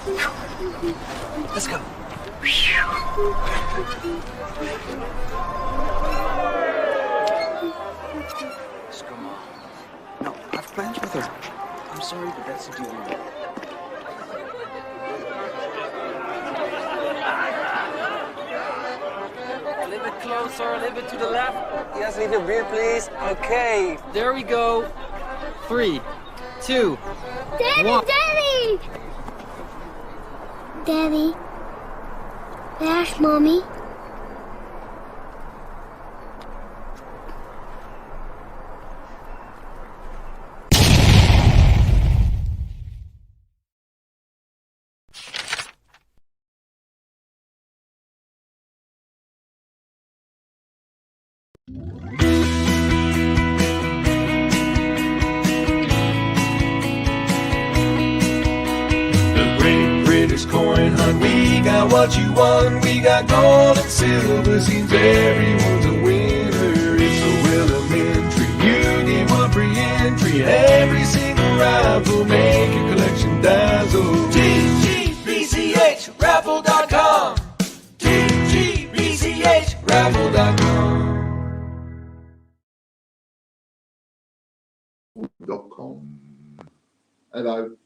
Let's go. Let's go, Mom. No, I've plans with her. I'm sorry, but that's the deal we made. A little bit closer, a little bit to the left. Yes, leave your beer, please. Okay. There we go. 3, 2, Daddy, 1. Daddy! Daddy, there's Mommy. The Great British Coin Hunt, we got what you want. We got gold and silver, seems everyone's a winner. It's so elementary, you get one free entry. Every single rifle, make your collection dazzle. TGBCHraffle.com, TGBCHraffle.com. .com. Hello.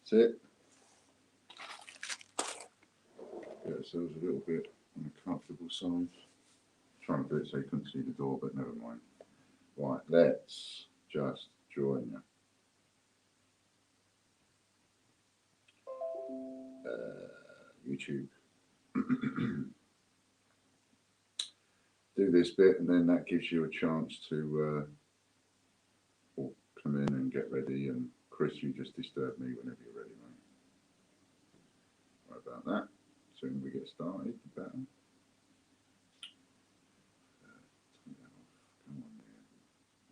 That's it. Get ourselves a little bit on a comfortable size. Trying to do it so you couldn't see the door, but never mind. Right, let's just join you. YouTube. Do this bit, and then that gives you a chance to come in and get ready. And Chris, you just disturb me whenever you're ready, mate. Right about that. Soon we get started, the better. Turn that off. Come on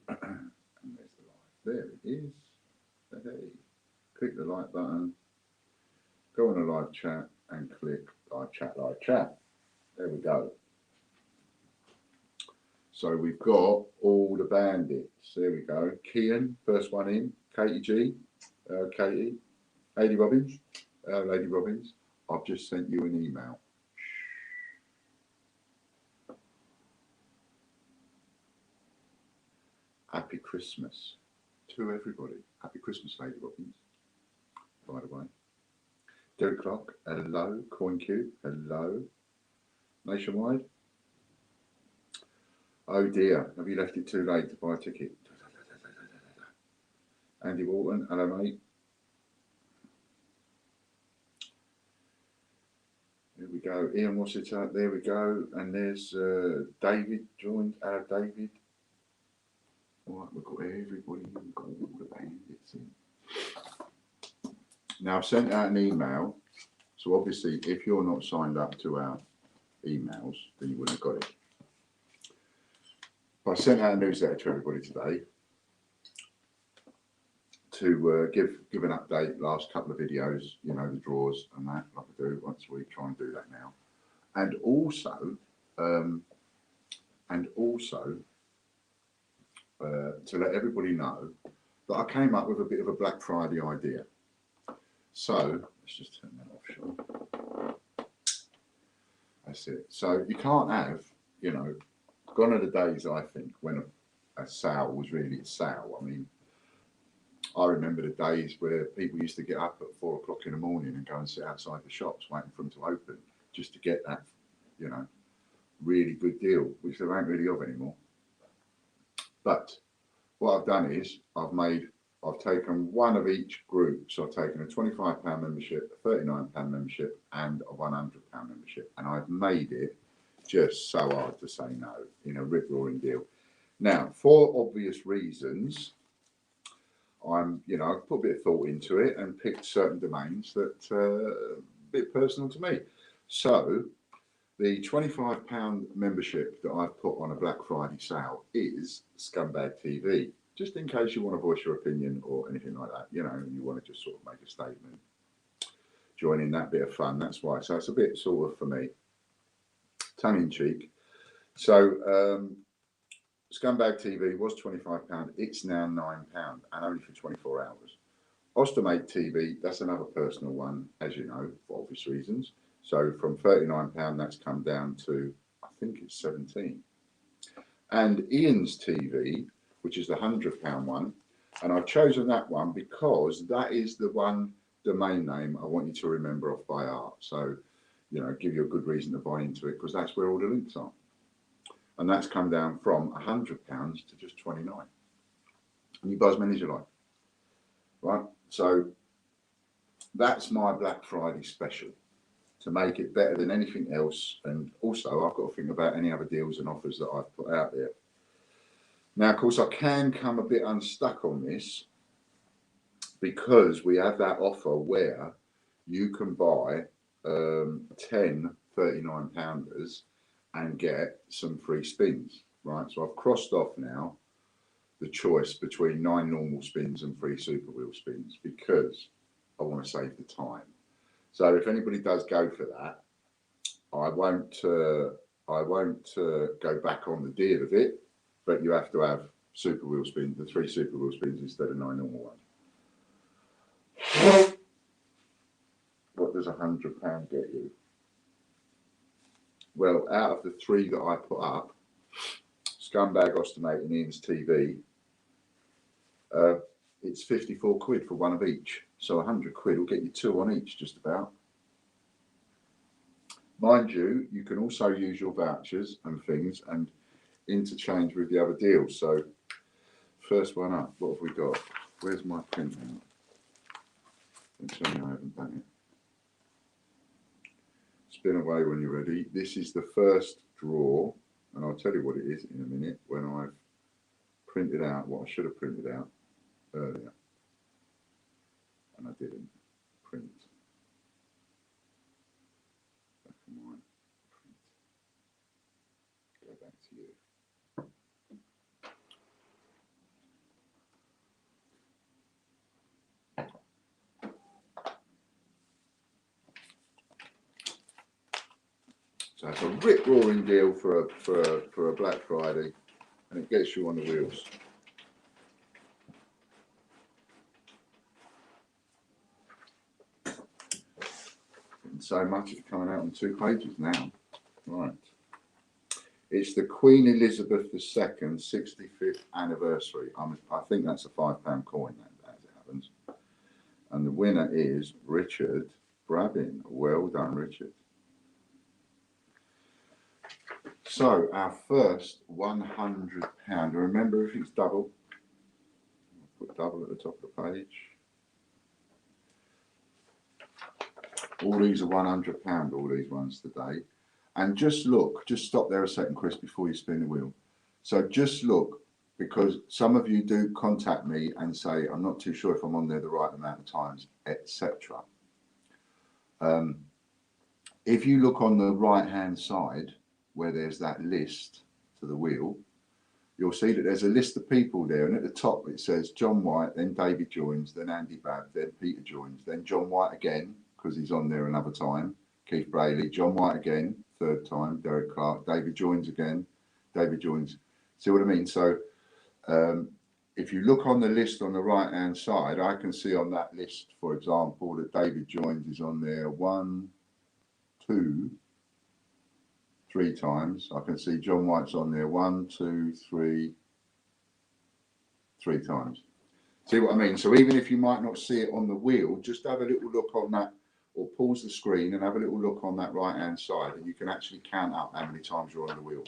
there. And there's the light. There it is. Hey. Click the like button. Go on a live chat and click live chat, live chat. There we go. So we've got all the bandits. There we go. Kian, first one in. Katie G. Katie. Lady Robbins. Lady Robbins. I've just sent you an email. Happy Christmas to everybody. Happy Christmas, Lady Robbins. By the way. Derek Clark. Hello. CoinQ. Hello. Nationwide. Oh dear, have you left it too late to buy a ticket? Andy Walton, hello mate. There we go. Ian Rossiter, there we go. And there's David joined. Hello David. All right, we've got everybody, we've got all the bandits in. Now I've sent out an email. So obviously if you're not signed up to our emails, then you wouldn't have got it. I sent out a newsletter to everybody today to give an update. Last couple of videos, you know, the draws and that, like I do once a week. Try and do that now, and also to let everybody know that I came up with a bit of a Black Friday idea. So let's just turn that off, shall we? That's it. So you can't have, you know. Gone are the days, I think, when a sale was really a sale. I mean, I remember the days where people used to get up at 4 o'clock in the morning and go and sit outside the shops waiting for them to open just to get that, you know, really good deal, which there ain't really of anymore. But what I've done is I've taken one of each group. So I've taken a £25 membership, a £39 membership, and a £100 membership, and I've made it just so hard to say no in a rip-roaring deal. Now, for obvious reasons, I've put a bit of thought into it and picked certain domains that are a bit personal to me. So the £25 membership that I've put on a Black Friday sale is Scumbag TV, just in case you want to voice your opinion or anything like that, you know, and you want to just sort of make a statement. Join in that bit of fun, that's why. So it's a bit sort of, for me, tongue in cheek. So Scumbag TV was £25. It's now £9 and only for 24 hours. Ostomate TV, that's another personal one, as you know, for obvious reasons. So from £39, that's come down to, I think it's 17. And Ian's TV, which is the £100 one, and I've chosen that one because that is the one domain name I want you to remember off by heart. So, you know, give you a good reason to buy into it because that's where all the links are. And that's come down from £100 to just 29. And you buy as many as you like. Right? So that's my Black Friday special to make it better than anything else. And also I've got to think about any other deals and offers that I've put out there. Now, of course, I can come a bit unstuck on this because we have that offer where you can buy 10 £39-pounders and get some free spins, right? So I've crossed off now the choice between 9 normal spins and 3 super wheel spins because I want to save the time. So if anybody does go for that, I won't go back on the deal of it, but you have to have super wheel spins, the 3 super wheel spins instead of 9 normal ones. What does £100 get you? Well, out of the 3 that I put up, Scumbag, Ostomate and Ian's TV, it's 54 quid for one of each. So 100 quid will get you 2 on each, just about. Mind you, you can also use your vouchers and things and interchange with the other deals. So first one up, what have we got? Where's my print out? Don't tell me I haven't done it. Spin away when you're ready. This is the first draw, and I'll tell you what it is in a minute when I've printed out what I should have printed out earlier. And I didn't print. Back of mine. Print. Go back to you. So it's a rip-roaring deal for a Black Friday, and it gets you on the wheels. And so much it's coming out on 2 pages now. Right. It's the Queen Elizabeth II 65th anniversary. I think that's a £5 coin, as it happens. And the winner is Richard Brabin. Well done, Richard. So our first £100. Remember, if it's double, I'll put double at the top of the page. All these are £100, all these ones today. And just look, just stop there a second, Chris, before you spin the wheel. So just look, because some of you do contact me and say, I'm not too sure if I'm on there the right amount of times, etc. If you look on the right-hand side, where there's that list to the wheel, you'll see that there's a list of people there, and at the top it says John White, then David joins, then Andy Babb, then Peter joins, then John White again, because he's on there another time, Keith Brayley, John White again, 3rd time, Derek Clark, David joins again, David joins. See what I mean? So if you look on the list on the right hand side, I can see on that list, for example, that David joins is on there 1, 2, 3 times. I can see John White's on there 1, 2, 3 times. See what I mean? So even if you might not see it on the wheel, just have a little look on that, or pause the screen and have a little look on that right hand side, and you can actually count up how many times you're on the wheel.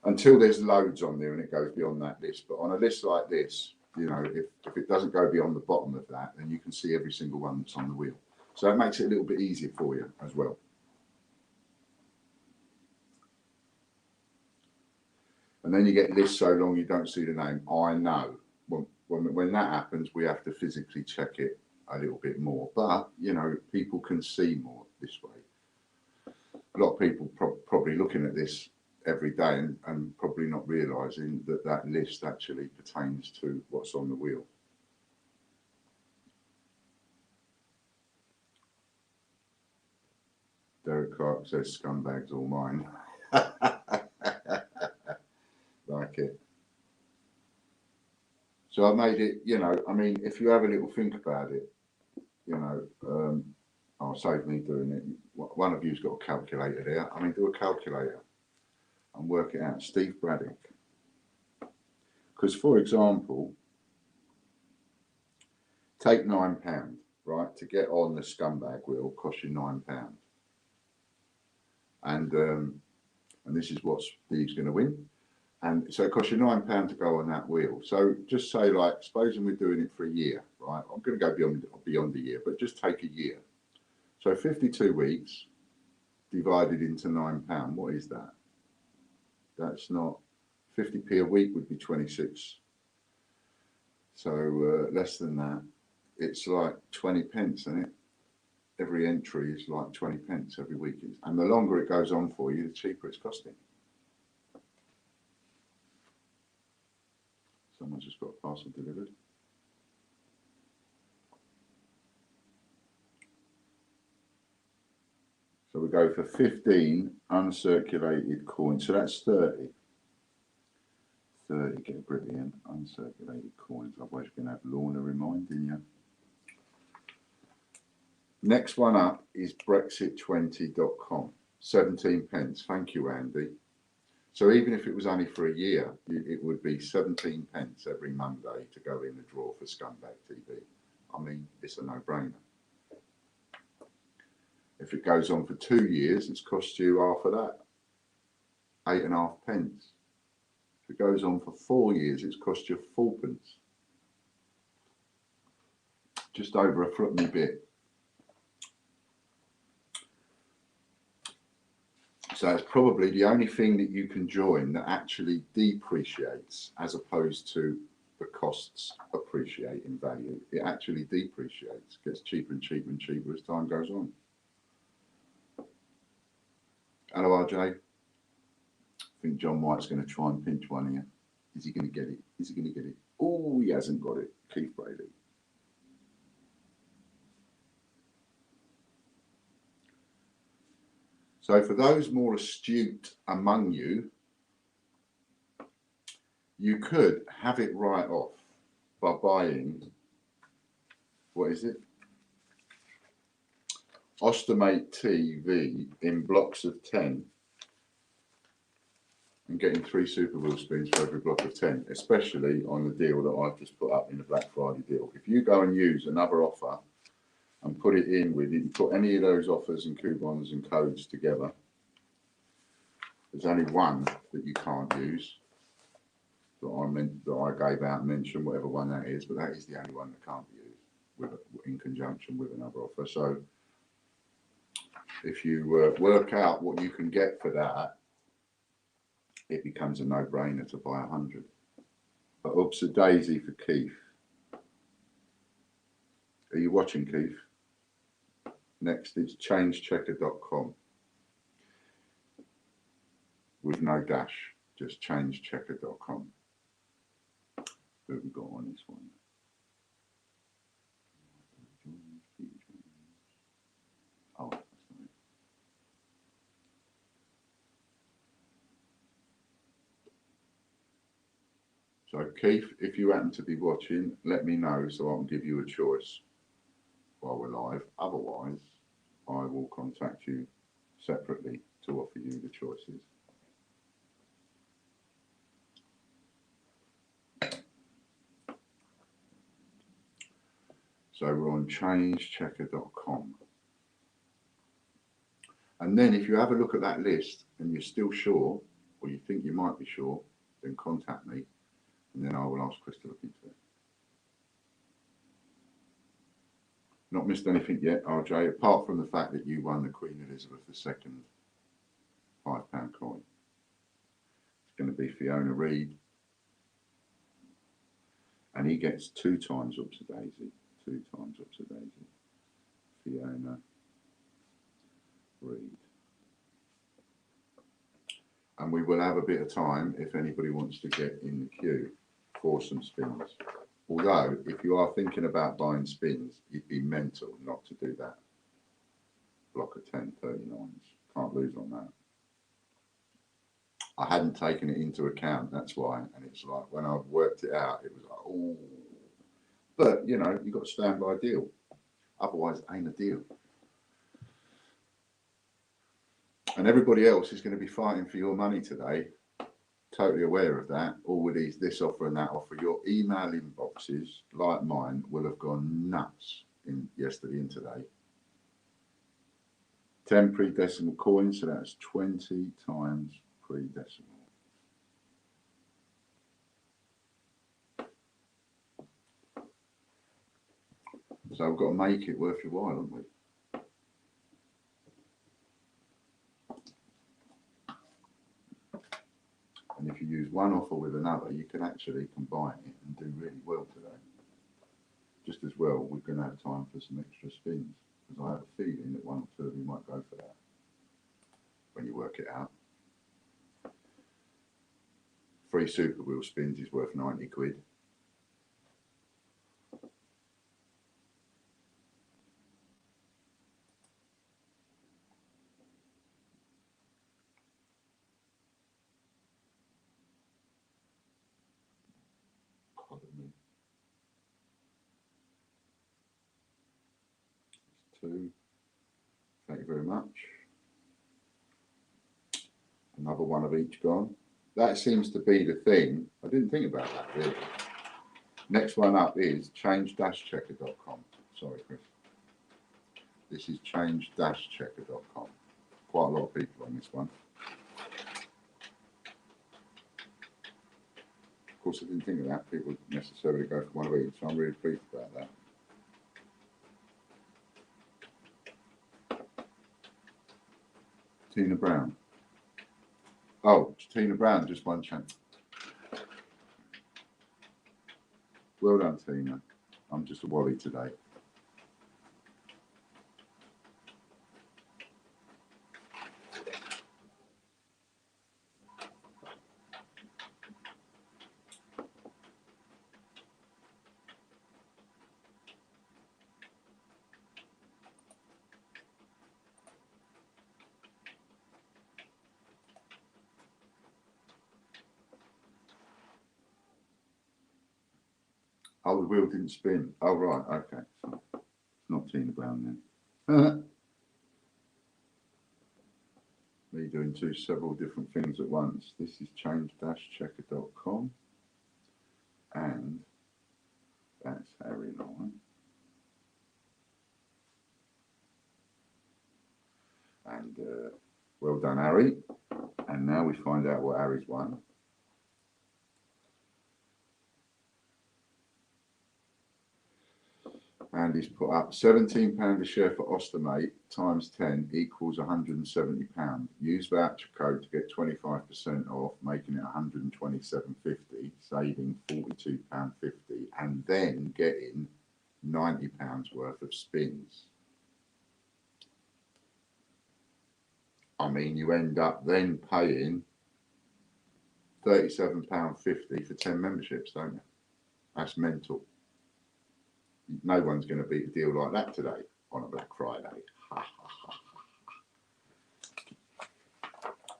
Until there's loads on there and it goes beyond that list. But on a list like this, you know, if it doesn't go beyond the bottom of that, then you can see every single one that's on the wheel. So that makes it a little bit easier for you as well. And then you get lists so long you don't see the name. I know. When that happens, we have to physically check it a little bit more. But, you know, people can see more this way. A lot of people probably looking at this every day and probably not realising that that list actually pertains to what's on the wheel. Derek Clark says, scumbags all mine. Like it. So I made it, you know, I mean, if you have a little think about it, you know, I'll save me doing it. One of you's got a calculator there. I mean, do a calculator and work it out. Steve Braddock. Because, for example, take £9, right? To get on the scumbag wheel costs you £9. And this is what Steve's going to win. And so it costs you £9 to go on that wheel. So just say, like, supposing we're doing it for a year, right? I'm going to go beyond a year, but just take a year. So 52 weeks divided into £9. What is that? That's not 50p a week would be 26. So less than that. It's like 20 pence, isn't it? Every entry is like 20 pence every week. And the longer it goes on for you, the cheaper it's costing. Someone's just got a parcel delivered. So we go for 15 uncirculated coins. So that's 30. 30, get brilliant. Uncirculated coins. Otherwise you're going to have Lorna reminding you. Next one up is Brexit20.com. 17 pence. Thank you, Andy. So even if it was only for a year, it would be 17 pence every Monday to go in the draw for Scumbag TV. I mean, it's a no-brainer. If it goes on for 2 years, it's cost you half of that. 8.5 pence. If it goes on for 4 years, it's cost you 4 pence. Just over a footpenny bit. So it's probably the only thing that you can join that actually depreciates as opposed to the costs appreciate in value. It actually depreciates, gets cheaper and cheaper and cheaper as time goes on. Hello, RJ. I think John White's going to try and pinch one here. Is he going to get it? Is he going to get it? Oh, he hasn't got it. Keith Brady. So for those more astute among you, you could have it right off by buying, what is it? Ostomate TV in blocks of 10 and getting 3 Super Wheel spins for every block of 10, especially on the deal that I've just put up in the Black Friday deal. If you go and use another offer and put it in with it, you put any of those offers and coupons and codes together, there's only one that you can't use that I gave out and mentioned, whatever one that is, but that is the only one that can't be used in conjunction with another offer. So if you work out what you can get for that, it becomes a no-brainer to buy 100. But oops, a daisy for Keith. Are you watching, Keith? Next is changechecker.com with no dash, just changechecker.com. Who have we got on this one? Oh, that's not it. So Keith, if you happen to be watching, let me know so I can give you a choice while we're live. Otherwise, I will contact you separately to offer you the choices. So we're on changechecker.com. And then if you have a look at that list and you're still sure, or you think you might be sure, then contact me and then I will ask Chris to look into it. Not missed anything yet, RJ, apart from the fact that you won the Queen Elizabeth II £5 coin. It's going to be Fiona Reed. And he gets 2 times up to Daisy. 2 times up to Daisy. Fiona Reed. And we will have a bit of time if anybody wants to get in the queue for some spins. Although, if you are thinking about buying spins, you'd be mental not to do that. Block of 10 39s. Can't lose on that. I hadn't taken it into account, that's why. And it's like when I worked it out, it was like, oh. But, you know, you've got to stand by a deal. Otherwise, it ain't a deal. And everybody else is going to be fighting for your money today. Totally aware of that. All with this offer and that offer. Your email inboxes, like mine, will have gone nuts in yesterday and today. 10 pre-decimal coins, so that's 20 times pre-decimal. So we've got to make it worth your while, haven't we? And if you use one offer with another, you can actually combine it and do really well today. Just as well, we're going to have time for some extra spins, because I have a feeling that one or two of you might go for that when you work it out. Free super wheel spins is worth 90 quid. Pardon me. Two. Thank you very much. Another one of each gone. That seems to be the thing. I didn't think about that really. Next one up is change-checker.com. Sorry, Chris. This is change-checker.com. Quite a lot of people on this one. Of course, I didn't think of that. People wouldn't necessarily go for one of each, so I'm really pleased about that. Tina Brown. Oh, Tina Brown just won champ. Well done, Tina. I'm just a wally today. Oh, the wheel didn't spin. Oh, right. Okay. So it's not Tina Brown then. Me doing several different things at once. This is change-checker.com. And that's Harry and I. And well done, Harry. And now we find out what Harry's won. And he's put up £17 a share for Ostomate times 10 equals £170. Use voucher code to get 25% off, making it £127.50, saving £42.50, and then getting £90 worth of spins. I mean, you end up then paying £37.50 for 10 memberships, don't you? That's mental. No one's going to beat a deal like that today on a Black Friday.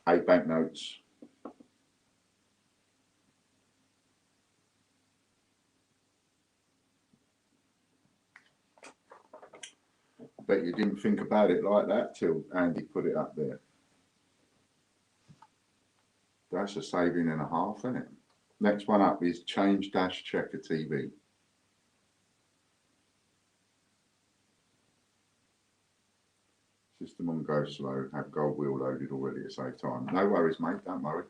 8 banknotes. Bet you didn't think about it like that till Andy put it up there. That's a saving and a half, isn't it? Next one up is Change-Checker TV. System on go slow, have gold wheel loaded already to save time. No worries, mate, don't worry.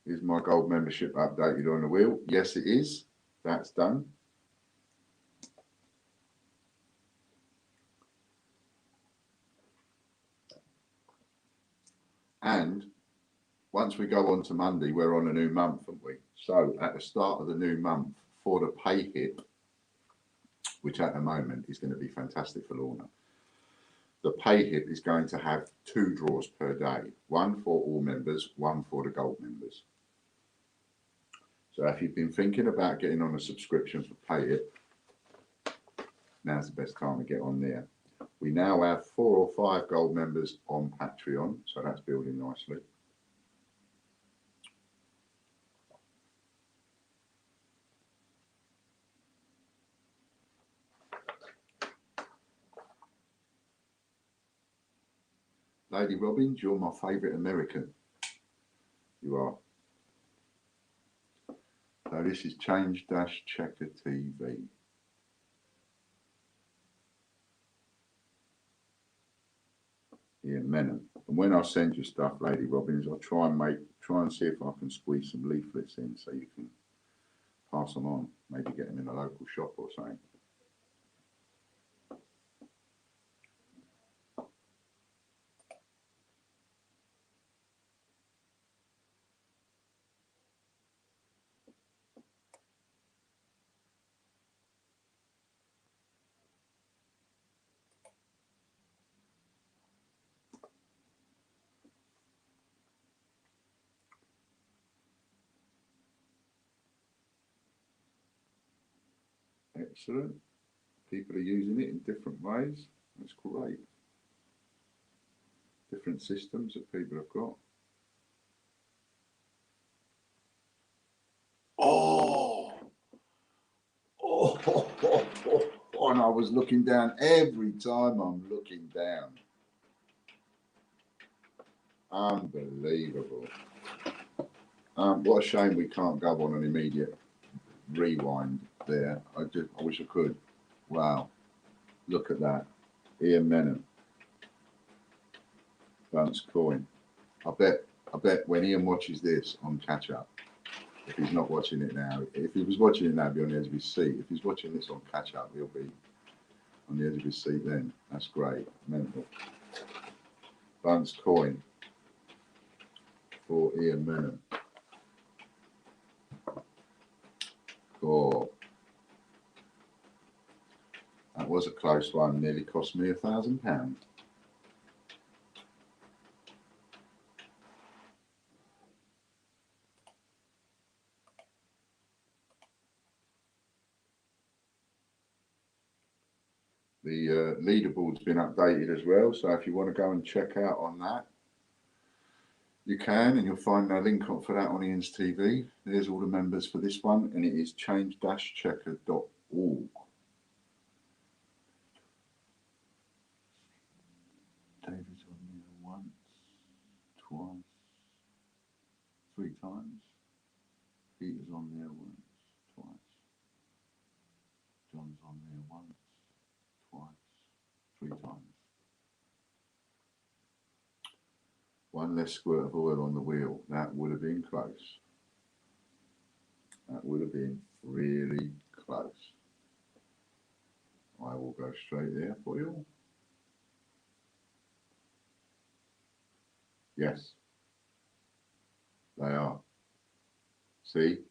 Is my gold membership updated on the wheel? Yes, it is. That's done. And once we go on to Monday, we're on a new month, aren't we? So at the start of the new month, for the pay hip, which at the moment is going to be fantastic for Lorna, the pay hip is going to have 2 draws per day, one for all members, one for the gold members. So if you've been thinking about getting on a subscription for pay hip, now's the best time to get on there. We now have 4 or 5 gold members on Patreon, so that's building nicely. Lady Robbins, you're my favourite American. You are. So this is Change-Checker TV. Ian Menon. And when I send you stuff, Lady Robbins, I'll try and see if I can squeeze some leaflets in so you can pass them on. Maybe get them in a local shop or something. Excellent. People are using it in different ways. That's great. Different systems that people have got. Oh, and I was looking down every time I'm looking down. Unbelievable. What a shame we can't go on an immediate rewind there. I wish I could. Wow. Look at that. Ian Menon. Bunce coin. I bet when Ian watches this on catch up, if he's not watching it now, if he was watching it now, he'd be on the edge of his seat. If he's watching this on catch up, he'll be on the edge of his seat then. That's great. Mental. Bunce coin for Ian Menon. Oh, that was a close one. Nearly cost me £1,000. The leaderboard's been updated as well, so if you want to go and check out on that, you can, and you'll find a link for that on Ian's TV. There's all the members for this one, and it is change-checker.org. David's on there once, twice, 3 times. Peter's on there once, twice. John's on there once, twice, 3 times. One less squirt of oil on the wheel. That would have been close. That would have been really close. I will go straight there for you. Yes, they are. See,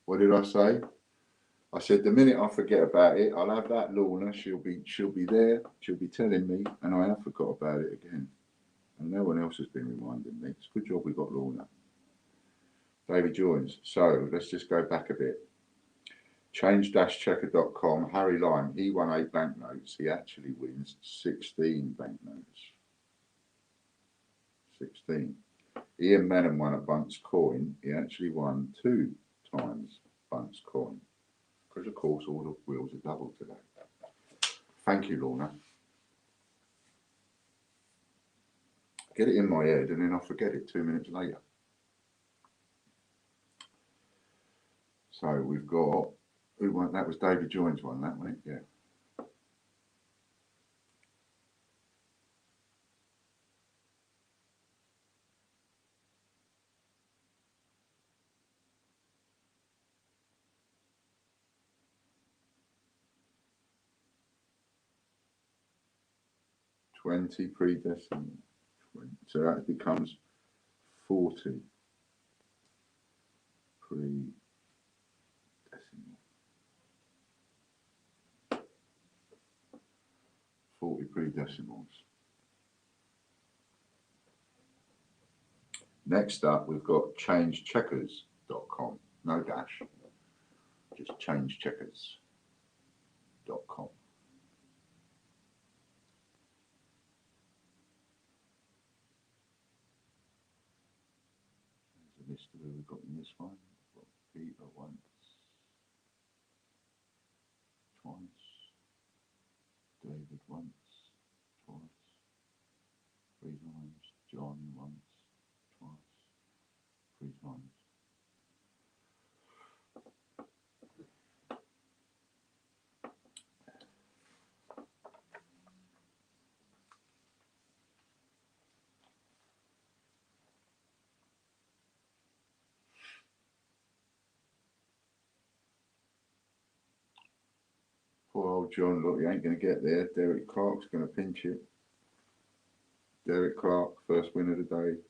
what did I say? I said the minute I forget about it, I'll have that Lorna. She'll be there. She'll be telling me, and I have forgot about it again. And no one else has been reminding me. It's a good job we got Lorna. David joins. So let's just go back a bit. Change-checker.com. Harry Lime, he won 8 banknotes. He actually wins 16 banknotes. 16. Ian Menon won a Bunce coin. He actually won 2 times Bunce coin. Because, of course, all the wheels are double today. Thank you, Lorna. Get it in my head and then I'll forget it 2 minutes later. So we've got, who won? That was David Joins one, that one, yeah. $20 pre-decimal. So that becomes 40 pre-decimal. 40 pre-decimals. Next up, we've got changecheckers.com. No dash, just changecheckers.com. list of who we've got in this one. We've got Peter once, twice, David once, twice, 3 times, John once, twice, 3 times. Poor old John, look, he ain't going to get there. Derek Clark's going to pinch it. Derek Clark, first win of the day.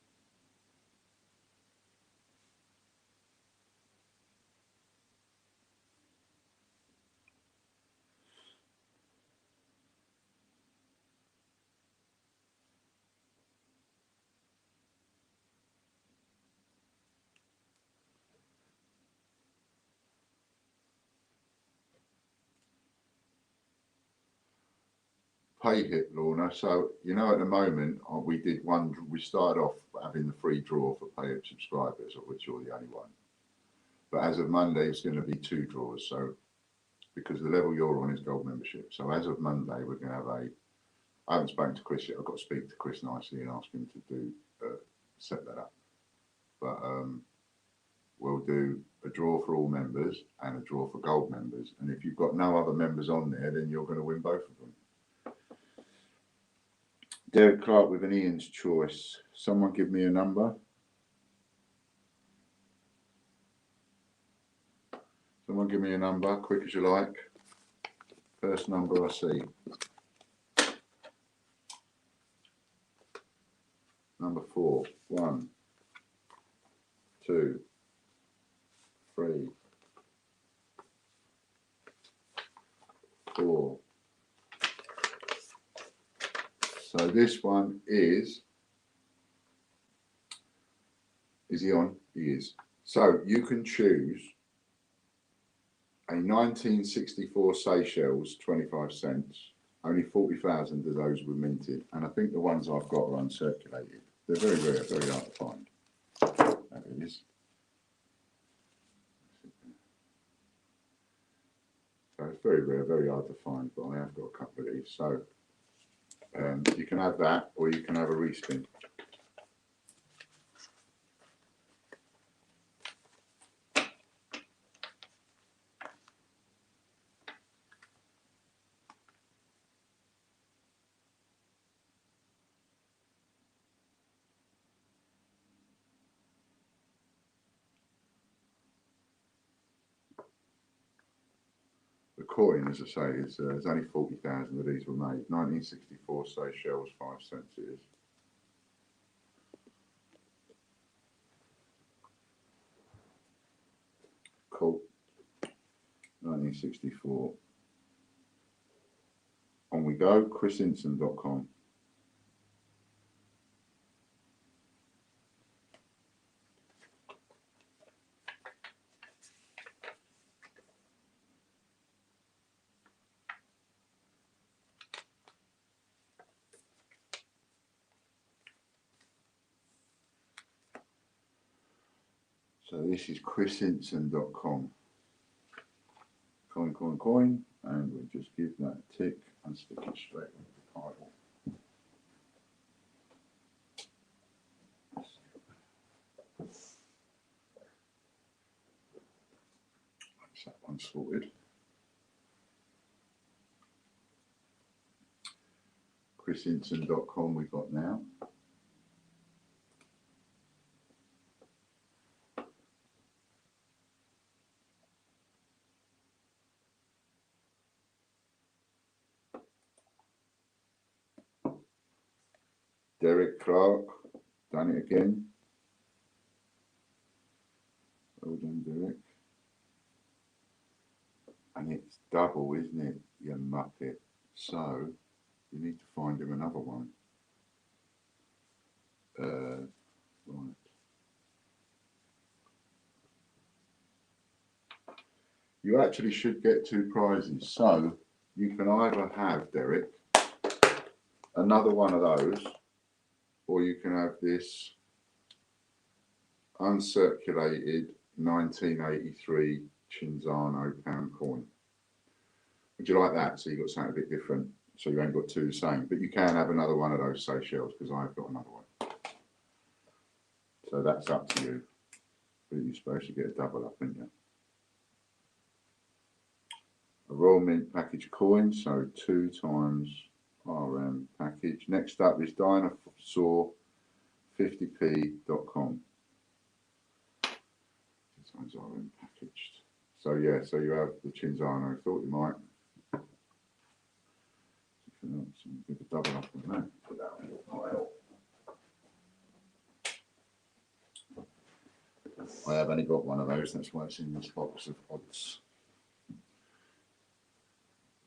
Pay hit, Lorna. So, you know, at the moment, we started off having the free draw for pay up subscribers, of which you're the only one. But as of Monday, it's going to be 2 draws. So, because the level you're on is gold membership. So, as of Monday, we're going to have I haven't spoken to Chris yet. I've got to speak to Chris nicely and ask him to set that up. But we'll do a draw for all members and a draw for gold members. And if you've got no other members on there, then you're going to win both of them. Derek Clark with an Ian's choice. Someone give me a number. Someone give me a number, quick as you like. First number I see. Number 4. 1, 2, 3, 4. So this one is he on? He is. So you can choose a 1964 Seychelles, 25 cents. Only 40,000 of those were minted. And I think the ones I've got are uncirculated. They're very rare, very hard to find. That is. So it's very rare, very hard to find, but I have got a couple of these. So you can have that, or you can have a respin. The coin, as I say, is there's only 40,000 of these were made. 1964 Seychelles, 5 cents it is. Cool. 1964. On we go. chrisinson.com. So this is chrisinson.com. Coin, and we'll just give that a tick and stick it straight into the pile. That's that one sorted. chrisinson.com we've got now. Derek Clark, done it again. Well done, Derek. And it's double, isn't it, you muppet? So you need to find him another one. Right. You actually should get 2 prizes. So you can either have, Derek, another one of those, or you can have this uncirculated 1983 Cinzano pound coin. Would you like that? So you've got something a bit different. So you ain't got two the same. But you can have another one of those Seychelles because I've got another one. So that's up to you. But you're supposed to get a double up, aren't you? A Royal Mint package coin, so 2 times RM package. Next up is Dinosaur50p.com. 2 times RM packaged. So yeah, so you have the Cinzano. I thought you might. Give a double up on that. Put that on your pile. I have only got one of those, that's why it's in this box of odds.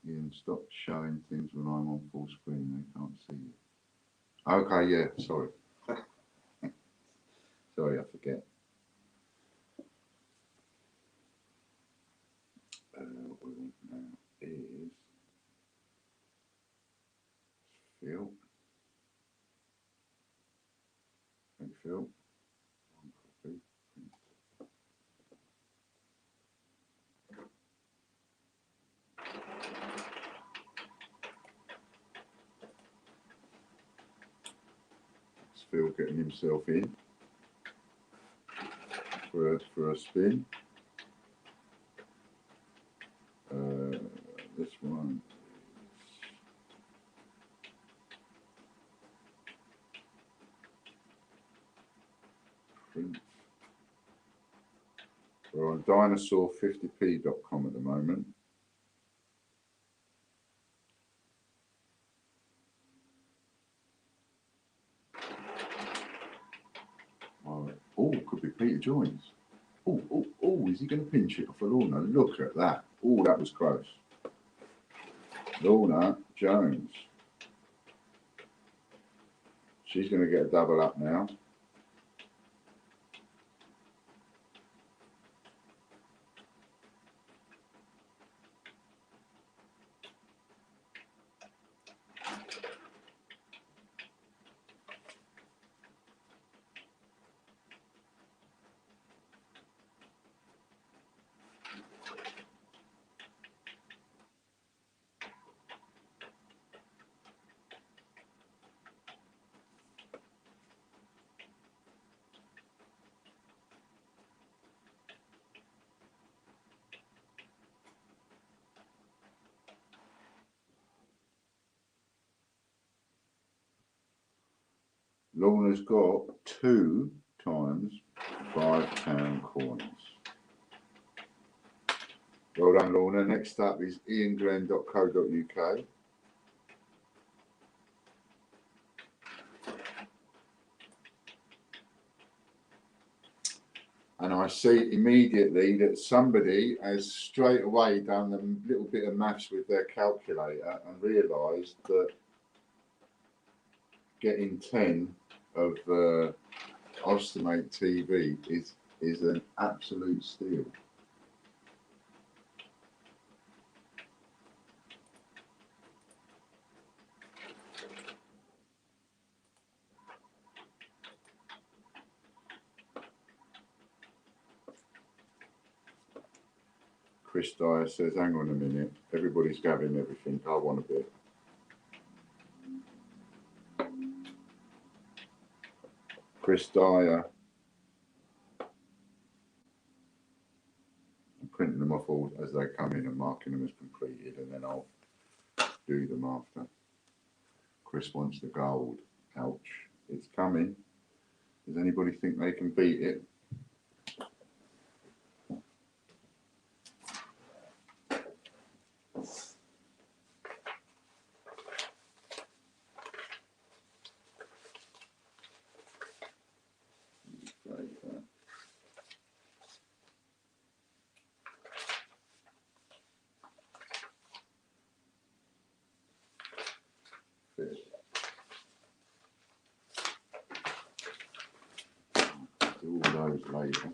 Ian, stop showing things when I'm on full screen, they can't see you. Okay, yeah, sorry. Sorry, I forget. What we want now is Phil. Thank you, Phil. One copy. It's Phil getting himself in for a spin. This one is we're on Dinosaur50p.com at the moment. Oh, could be Peter Joins. Oh, is he going to pinch it off of Lorna? Look at that. Oh, that was close. Lorna Jones. She's going to get a double up now. Lorna's got 2 times £5 coins. Well done, Lorna. Next up is ianglenn.co.uk. And I see immediately that somebody has straight away done a little bit of maths with their calculator and realised that getting 10 of Ostomate TV is an absolute steal. Chris Dyer says, hang on a minute, everybody's grabbing everything, I want a bit. Chris Dyer. I'm printing them off all as they come in and marking them as completed, and then I'll do them after. Chris wants the gold. Ouch. It's coming. Does anybody think they can beat it? Do all those later.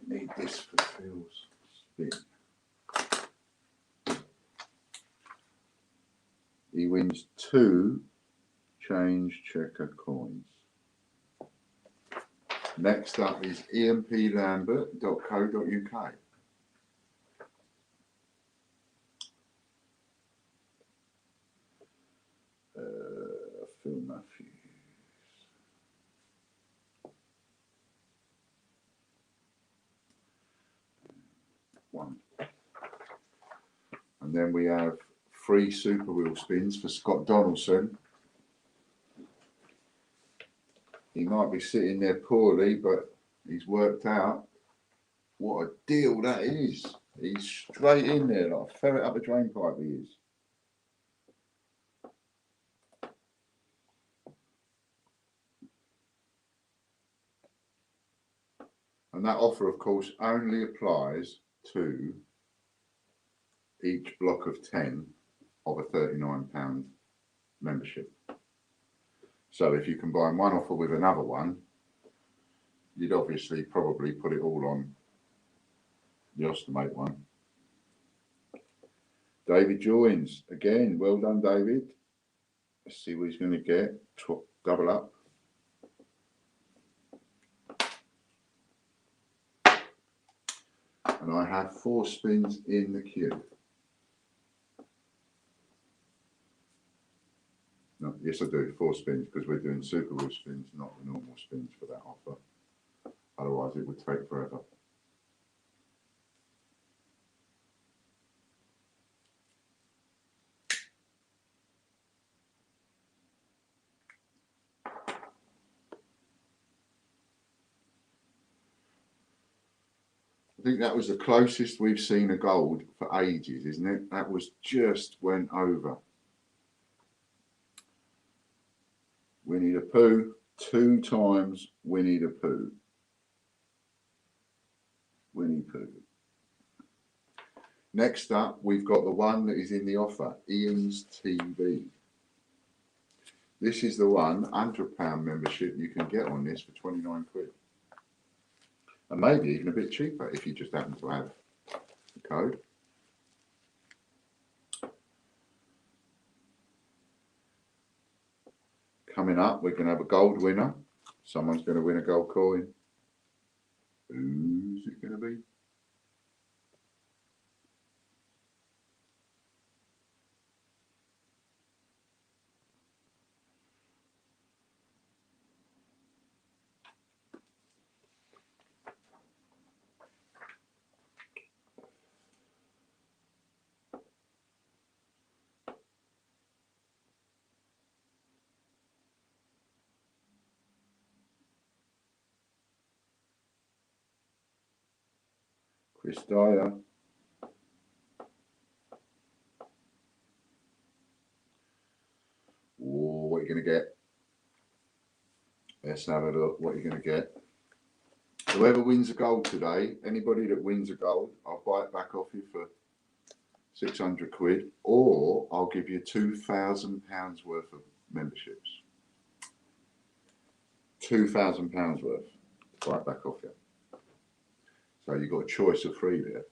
Need this for Phil's spin. He wins 2 change checker coins. Next up is emplambert.co.uk. Phil Matthews. One. And then we have free Super Wheel spins for Scott Donaldson. He might be sitting there poorly, but he's worked out what a deal that is. He's straight in there like a ferret up a drain pipe, he is. And that offer, of course, only applies to each block of 10 of a £39 membership. So if you combine one offer with another one, you'd obviously probably put it all on the Ostomate one. David joins again. Well done, David. Let's see what he's going to get. Double up. And I have 4 spins in the queue. No, yes, I do. 4 spins because we're doing Super Wheel spins, not the normal spins for that offer. Otherwise, it would take forever. I think that was the closest we've seen a gold for ages, isn't it? That was just went over. Winnie the Pooh, 2 times Winnie the Pooh. Winnie Pooh. Next up, we've got the one that is in the offer, Ian's TV. This is the one, £100 membership you can get on this for 29 quid. And maybe even a bit cheaper if you just happen to have the code. Coming up, we're going to have a gold winner. Someone's going to win a gold coin. Who's it going to be? Chris Dyer. Oh, what are you going to get? Let's have a look what you're going to get. Whoever wins a gold today, anybody that wins a gold, I'll buy it back off you for 600 quid, or I'll give you £2,000 worth of memberships. £2,000 worth. Buy it back off you. So you've got a choice of 3 there.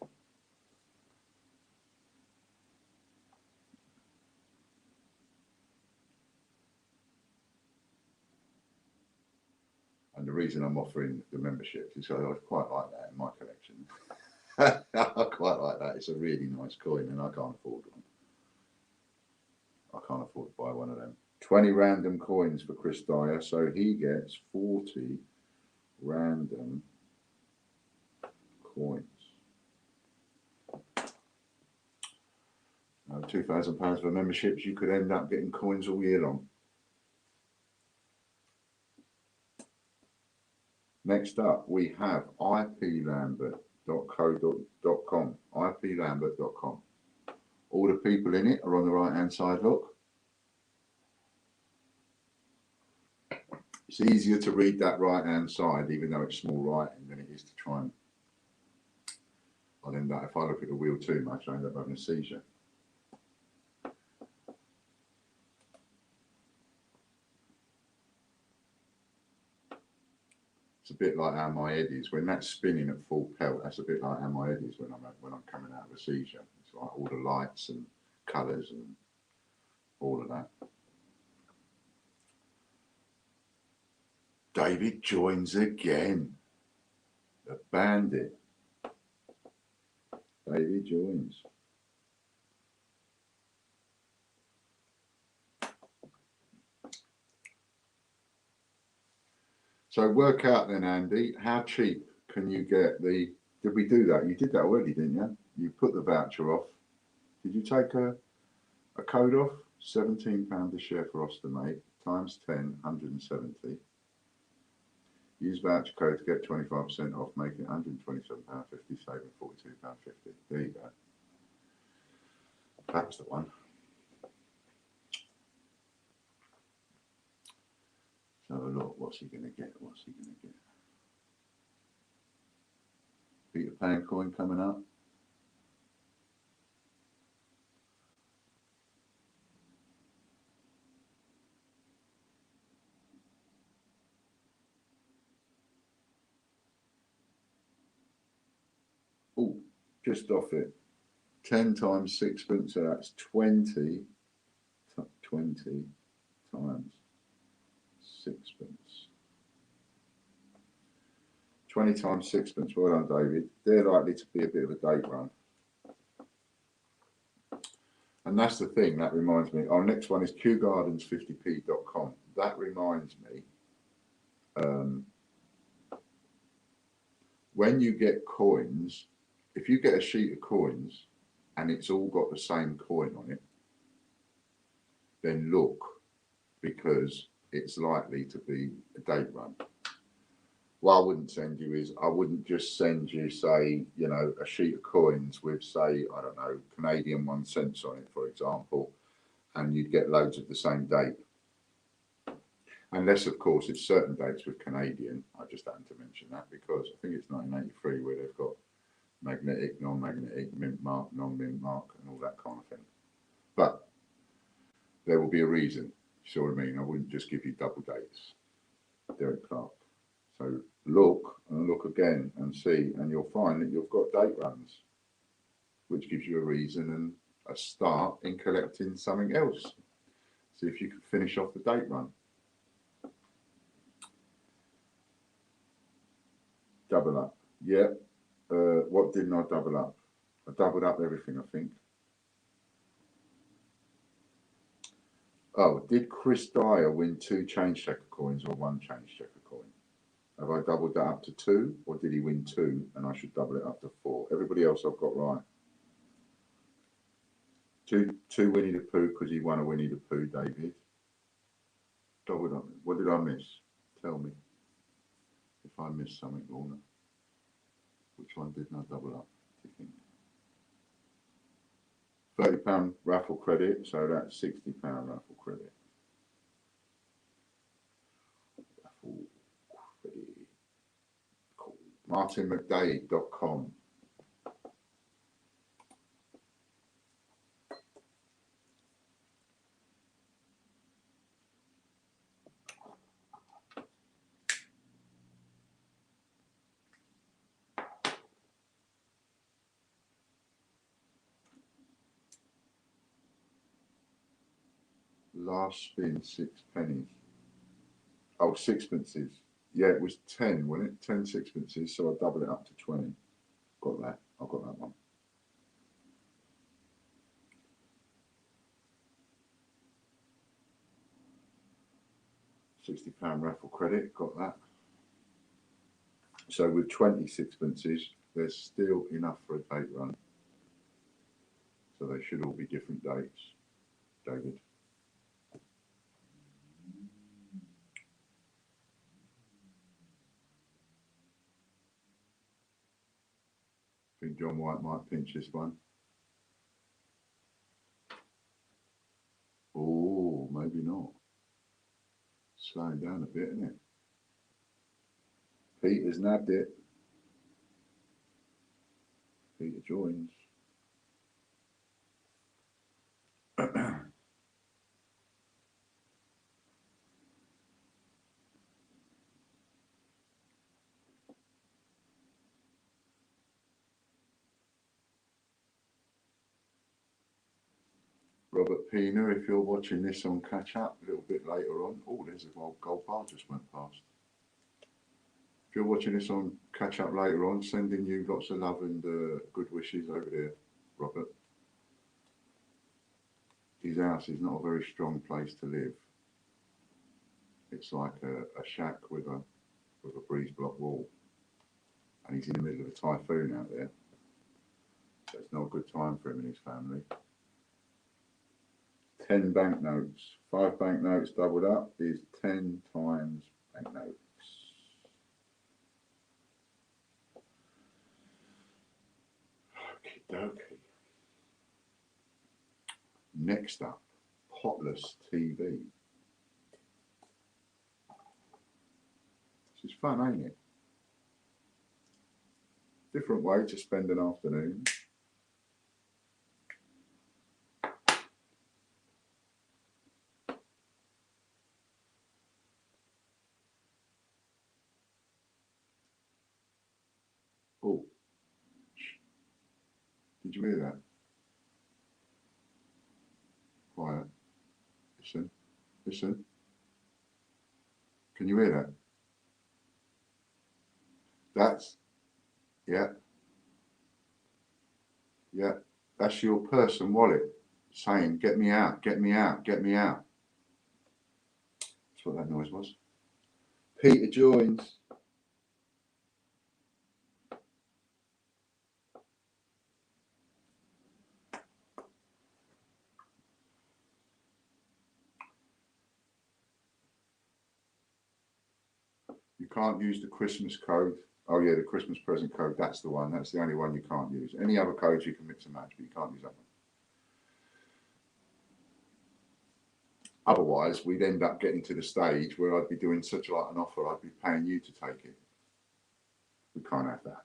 And the reason I'm offering the memberships is because I quite like that in my collection. I quite like that. It's a really nice coin and I can't afford one. I can't afford to buy one of them. 20 random coins for Chris Dyer, so he gets 40 random coins. £2,000 for memberships, you could end up getting coins all year long. Next up, we have iplambert.co.com. iplambert.com. All the people in it are on the right-hand side, look. It's easier to read that right-hand side, even though it's small writing, than it is to try and... I'll end up, if I look at the wheel too much, I end up having a seizure. It's a bit like how my head is when that's spinning at full pelt. That's a bit like how my head is when I'm coming out of a seizure. It's like all the lights and colours and all of that. David joins again. The bandit. David joins. So work out then, Andy, how cheap can you get the, did we do that? You did that already, didn't you? You put the voucher off. Did you take a code off? £17 a share for Automate times 10, 170. Use voucher code to get 25% off, making it £127.50, saving £42.50. There you go. That's the one. So look, what's he going to get? What's he going to get? Peter Pan coin coming up. Oh, just off it. 10 times sixpence, so that's 20 times sixpence. 20 times sixpence, well done, David. They're likely to be a bit of a date run. And that's the thing, that reminds me. Our next one is qgardens50p.com. That reminds me, when you get coins, if you get a sheet of coins and it's all got the same coin on it, then look, because it's likely to be a date run. What I wouldn't send you is, I wouldn't just send you, say, you know, a sheet of coins with, say, I don't know, Canadian 1 cents on it, for example, and you'd get loads of the same date. Unless, of course, it's certain dates with Canadian. I just happened to mention that because I think it's 1983 where they've got magnetic, non-magnetic, mint mark, non-mint mark, and all that kind of thing. But there will be a reason. You see what I mean? I wouldn't just give you double dates. Derek Clark. So look and look again and see, and you'll find that you've got date runs, which gives you a reason and a start in collecting something else. See if you can finish off the date run. Double up. Yeah. What didn't I double up? I doubled up everything, I think. Oh, did Chris Dyer win 2 change checker coins or 1 change checker coin? Have I doubled that up to 2, or did he win 2 and I should double it up to 4? Everybody else I've got right. Two Winnie the Pooh because he won a Winnie the Pooh, David. Doubled up. What did I miss? Tell me if I missed something, Lorna. Which one didn't I double up? Do you think? £30 raffle credit, so that's £60 raffle credit. Raffle credit. Cool. MartinMcDade.com. Last spin, 6 pennies. Oh, sixpences. Yeah, it was 10, wasn't it? 10 sixpences, so I doubled it up to 20. Got that. I've got that one. £60 raffle credit, got that. So with 20 sixpences, there's still enough for a date run. So they should all be different dates, David. I think John White might pinch this one. Oh, maybe not. Slowing down a bit, isn't it? Peter's nabbed it. Peter joins. Robert Pina, if you're watching this on catch up a little bit later on. Oh, there's a gold bar just went past. If you're watching this on catch up later on, sending you lots of love and good wishes over there, Robert. His house is not a very strong place to live. It's like a shack with a breeze block wall, and he's in the middle of a typhoon out there. So it's not a good time for him and his family. 10 banknotes, 5 banknotes doubled up is 10 times banknotes. Okie dokie. Next up, Potless TV. This is fun, ain't it? Different way to spend an afternoon. Oh, did you hear that? Quiet. Listen. Listen. Can you hear that? That's, yeah. Yeah, that's your purse and wallet saying, get me out, get me out, get me out. That's what that noise was. Peter joins. You can't use the Christmas code. Oh yeah, the Christmas present code, that's the one. That's the only one you can't use. Any other codes you can mix and match, but you can't use that one. Otherwise, we'd end up getting to the stage where I'd be doing such like an offer, I'd be paying you to take it. We can't have that.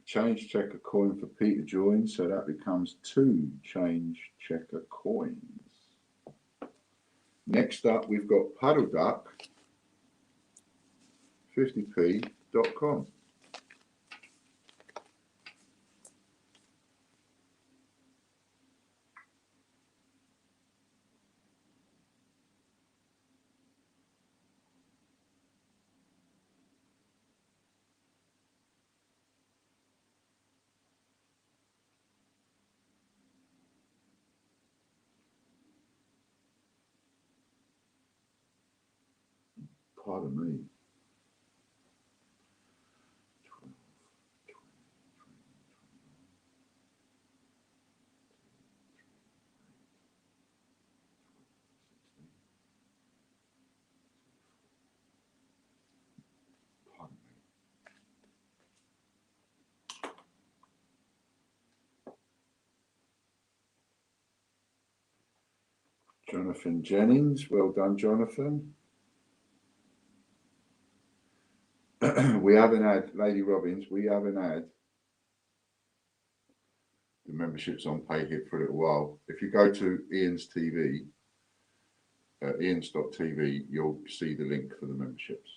Change checker coin for Peter joins, so that becomes 2 change checker coins. Next up, we've got Puddle Duck 50p.com. Pardon me. 12, 20, 16. Pardon me. Jonathan Jennings, well done, Jonathan. We haven't had, Lady Robbins, we haven't had the memberships on PayHip for a little while. If you go to Ian's TV, Ian's.tv, you'll see the link for the memberships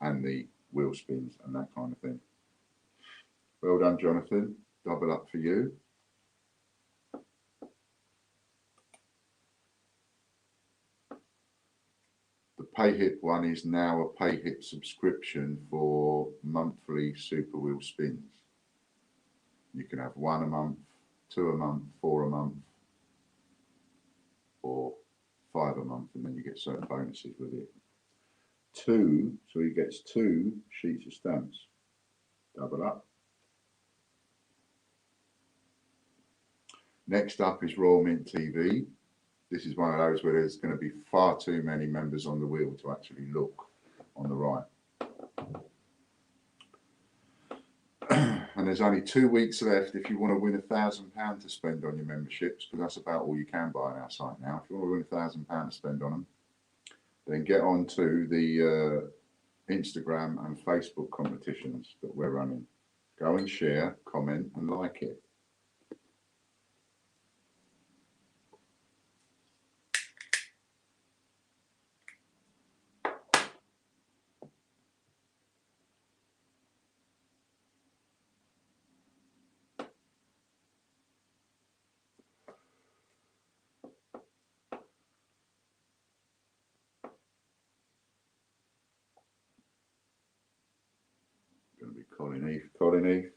and the wheel spins and that kind of thing. Well done, Jonathan. Double up for you. The PayHip one is now a PayHip subscription for monthly Super Wheel spins. You can have 1 a month, 2 a month, 4 a month, or 5 a month, and then you get certain bonuses with it. 2, so he gets 2 sheets of stamps. Double up. Next up is Royal Mint TV. This is one of those where there's going to be far too many members on the wheel to actually look on the right. And there's only 2 weeks left if you want to win £1,000 to spend on your memberships, because that's about all you can buy on our site now. If you want to win £1,000 to spend on them, then get on to the Instagram and Facebook competitions that we're running. Go and share, comment and like it. Heath, Colin Heath.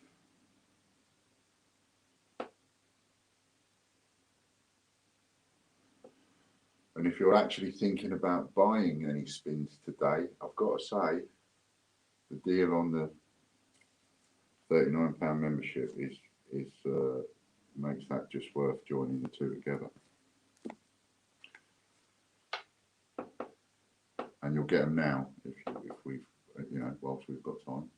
And if you're actually thinking about buying any spins today, I've got to say, the deal on the £39 membership is makes that just worth joining the two together. And you'll get them now if we've, you know, whilst we've got time.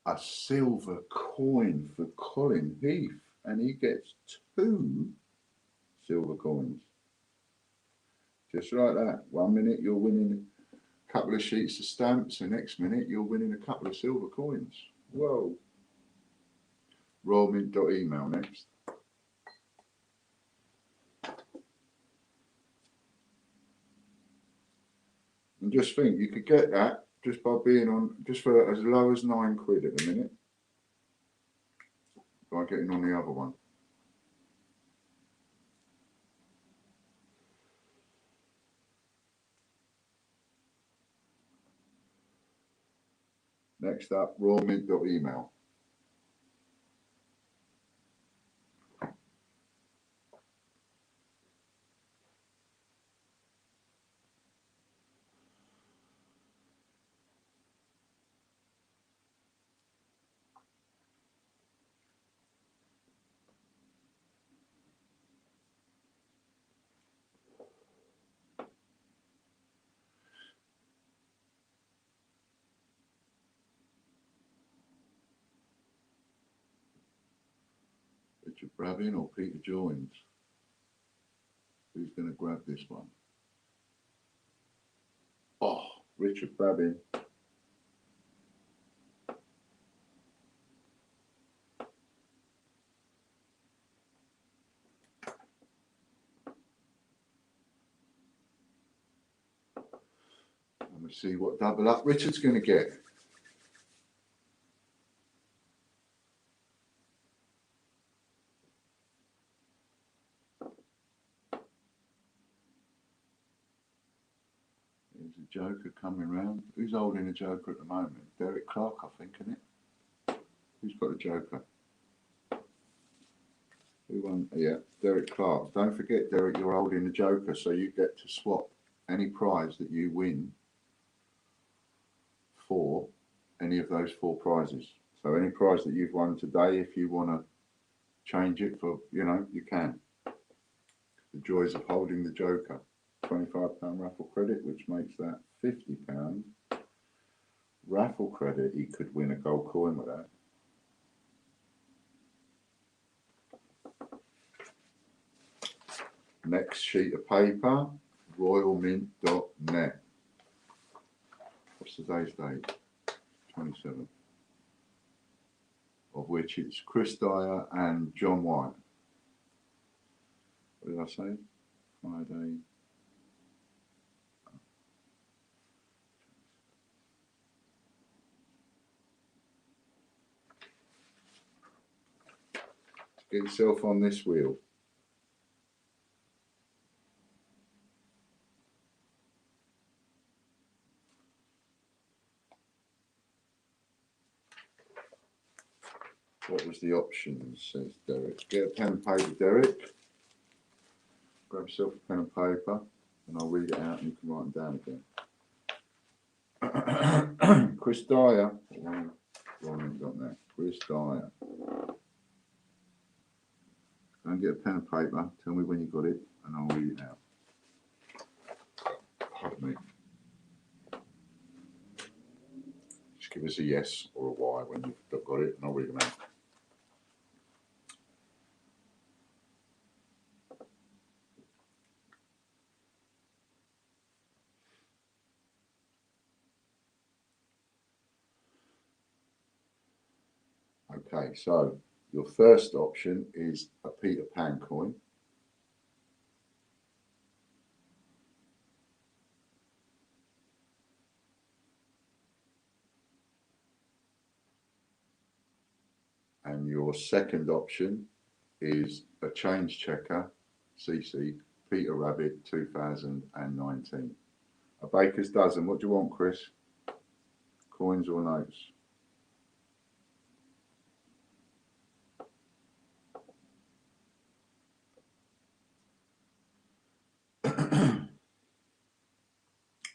A silver coin for Colin Heath, and he gets 2 silver coins. Just like that. 1 minute you're winning a couple of sheets of stamps, the next minute you're winning a couple of silver coins. Whoa. Royalmint.email next. And just think, you could get that just by being on, just for as low as £9 at the minute, by getting on the other one. Next up, Royalmint.email. Richard Brabin or Peter Joins? Who's going to grab this one? Oh, Richard Brabin. Let me see what double up Richard's going to get. There's a joker coming round. Who's holding a joker at the moment? Derek Clark, I think, isn't it? Who's got a joker? Who won? Yeah, Derek Clark. Don't forget, Derek, you're holding the joker, so you get to swap any prize that you win for any of those 4 prizes. So any prize that you've won today, if you want to change it for, you know, you can. The joys of holding the joker. £25 raffle credit, which makes that £50 raffle credit. He could win a gold coin with that. Next sheet of paper, royalmint.net. What's today's date? 27th. Of which it's Chris Dyer and John White. What did I say? Friday. Get yourself on this wheel. What was the options, says Derek. Get a pen and paper, Derek. Grab yourself a pen and paper, and I'll read it out and you can write them down again. Chris Dyer. Got that. Chris Dyer. Go and get a pen and paper. Tell me when you got it, and I'll read it out. Pardon me. Just give us a yes or a Y when you've got it, and I'll read them out. Okay, so your first option is a Peter Pan coin. And your second option is a change checker, CC, Peter Rabbit 2019. A baker's dozen. What do you want, Chris? Coins or notes?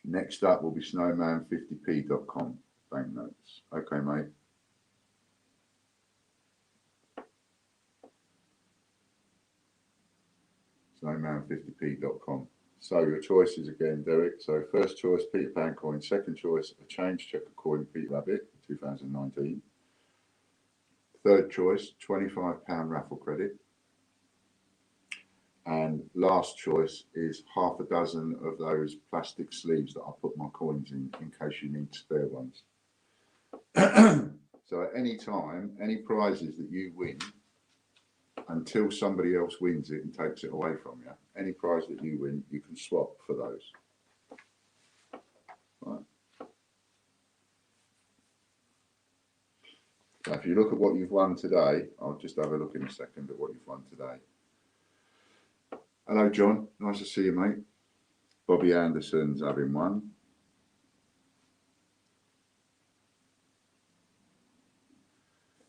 Next up will be snowman50p.com banknotes. Okay, mate. Snowman50p.com. So your choices again, Derek. So first choice, Peter Pan coin. Second choice, a change checker coin, Peter Rabbit 2019. Third choice, £25 raffle credit. And last choice is half a dozen of those plastic sleeves that I put my coins in case you need spare ones. So at any time, any prizes that you win, until somebody else wins it and takes it away from you, any prize that you win, you can swap for those. Right. So if you look at what you've won today, I'll just have a look in a second at what you've won today. Hello, John. Nice to see you, mate. Bobby Anderson's having one.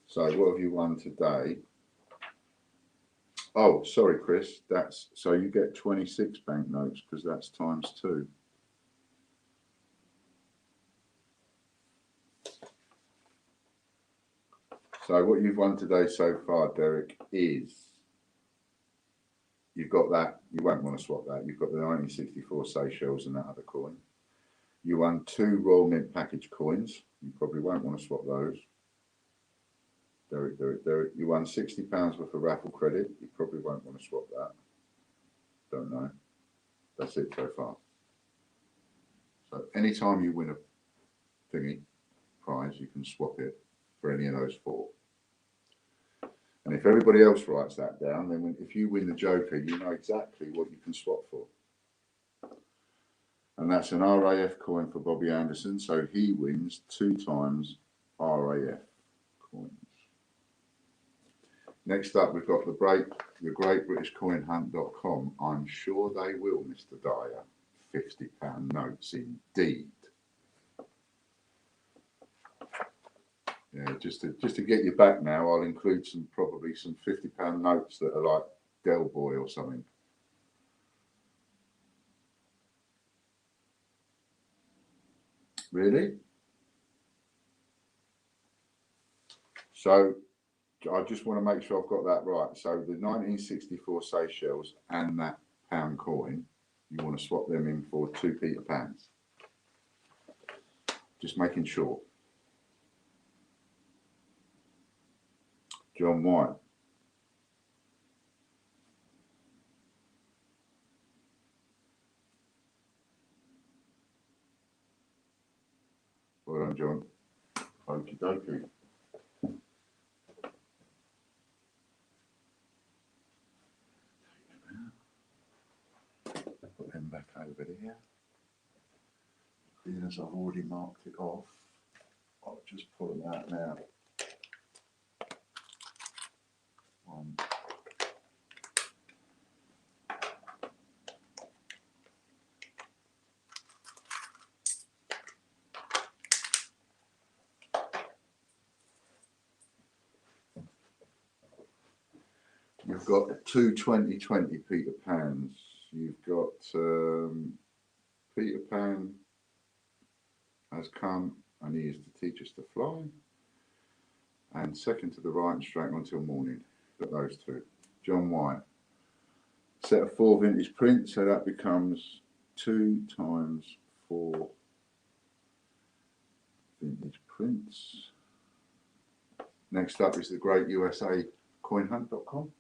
So what have you won today? Oh, sorry, Chris. That's so you get 26 banknotes because that's times 2. So what you've won today so far, Derek, is you've got that. You won't want to swap that. You've got the 1964 Seychelles and that other coin. You won 2 Royal Mint package coins. You probably won't want to swap those. Derek. You won £60 worth of raffle credit. You probably won't want to swap that. Don't know. That's it so far. So anytime you win a thingy prize, you can swap it for any of those 4. And if everybody else writes that down, then if you win the Joker, you know exactly what you can swap for. And that's an RAF coin for Bobby Anderson, so he wins 2 times RAF coins. Next up, we've got the Great British Coin Hunt.com. I'm sure they will, Mr. Dyer. £50 notes indeed. Yeah, just to get you back now, I'll include probably some £50 notes that are like Del Boy or something. Really? So I just want to make sure I've got that right. So the 1964 Seychelles and that pound coin, you want to swap them in for 2 Peter Pans. Just making sure. John White. Well done, John. Okie dokie. Put them back over there. Being as I've already marked it off, I'll just pull them out now. 1. You've got 2 2020 Peter Pans. You've got Peter Pan has come and he is to teach us to fly. And second to the right and straight on until morning. Got those 2. John White. Set of 4 vintage prints, so that becomes 2 times 4 vintage prints. Next up is the Great USA CoinHunt.com.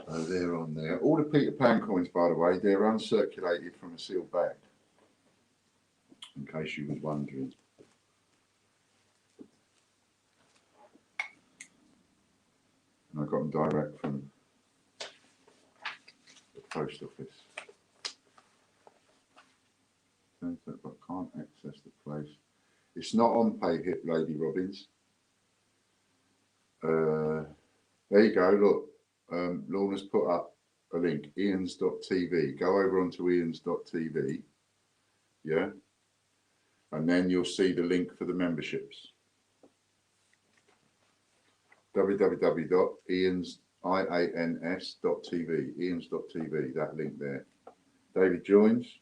So they're on there. All the Peter Pan coins, by the way, they're uncirculated from a sealed bag. case you was wondering. And I got them direct from the post office. But I can't access the place. It's not on PayHip, Lady Robbins. There you go, look. Lorna's put up a link, ians.tv. Go over onto ians.tv, yeah? And then you'll see the link for the memberships. www.ians.tv, ians.tv, that link there. David joins.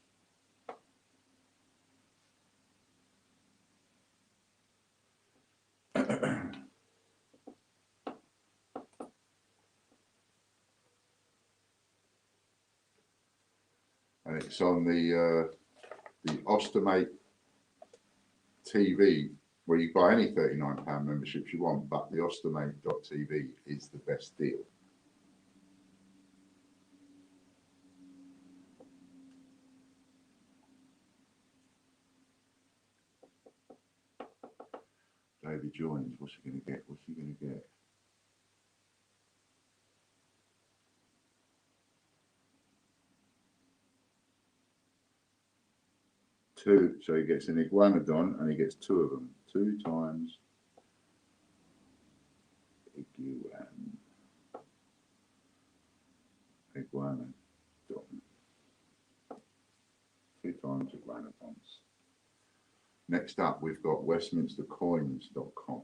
And it's on the Ostomate TV, where you buy any £39 memberships you want, but the Ostomate.tv is the best deal. David joins. What's he going to get? What's he going to get? Two, so he gets an iguanodon and he gets two of them. 2 times iguanodon. 2 times iguanodons. Next up, we've got westminstercoins.com.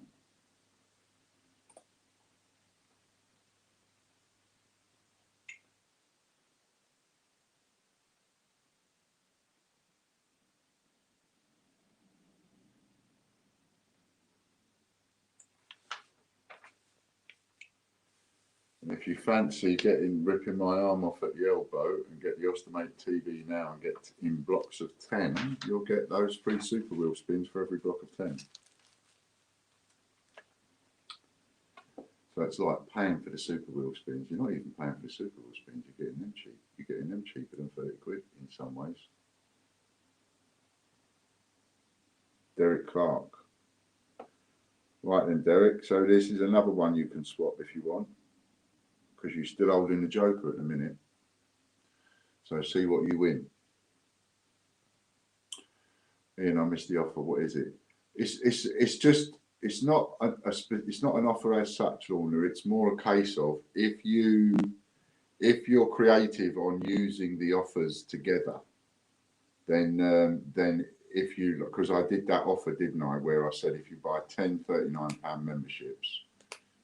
And if you fancy ripping my arm off at the elbow and get the Ostomate TV now and get in blocks of 10, you'll get those free super wheel spins for every block of 10. So it's like paying for the super wheel spins. You're not even paying for the super wheel spins, you're getting them cheap. You're getting them cheaper than 30 quid in some ways. Derek Clark. Right then, Derek. So this is another one you can swap if you want, because you're still holding the Joker at the minute. So see what you win. Ian, I missed the offer. What is it? It's not an offer as such, Lorna. It's more a case of if you're creative on using the offers together, then if you, because I did that offer, didn't I, where I said if you buy 10 £39 memberships,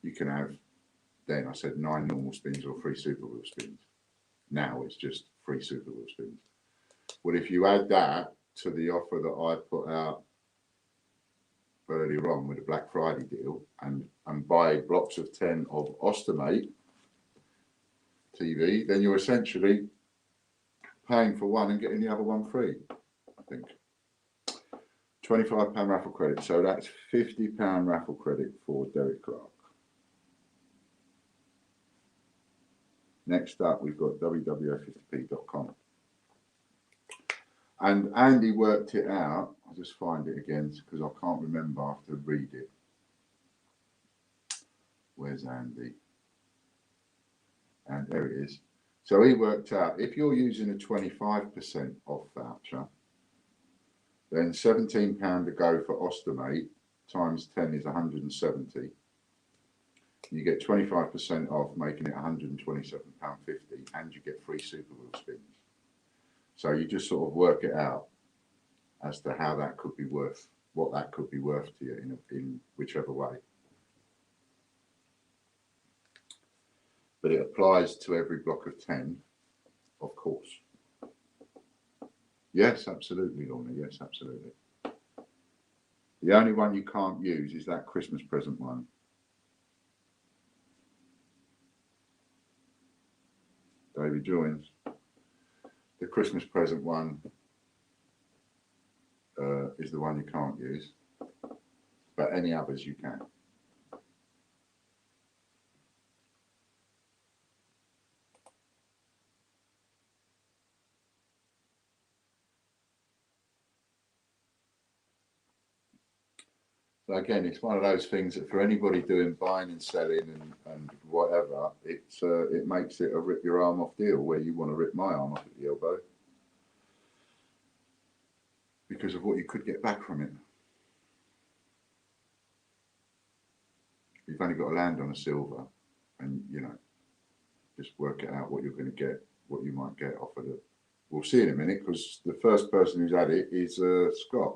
you can have, then I said 9 normal spins or 3 super wheel spins. Now it's just 3 super wheel spins. Well, if you add that to the offer that I put out earlier on with the Black Friday deal and buy blocks of 10 of Ostomate TV, then you're essentially paying for one and getting the other one free, I think. £25 raffle credit, so that's £50 raffle credit for Derek Clark. Next up, we've got www.50p.com. And Andy worked it out. I'll just find it again because I can't remember. I have to read it. Where's Andy? And there it is. So he worked out if you're using a 25% off voucher, then £17 to go for Ostomate times 10 is 170. You get 25% off, making it £127.50, and you get free super wheel spins. So you just sort of work it out as to how that could be worth, what that could be worth to you in whichever way. But it applies to every block of 10, of course. Yes, absolutely, Lorna. Yes, absolutely. The only one you can't use is that Christmas present one. David joins. The Christmas present one is the one you can't use, but any others you can. So again, it's one of those things that for anybody doing buying and selling and whatever, it makes it a rip your arm off deal where you want to rip my arm off at the elbow because of what you could get back from it. You've only got to land on a silver and, you know, just work it out what you're going to get, what you might get off of it. We'll see in a minute because the first person who's had it is Scott.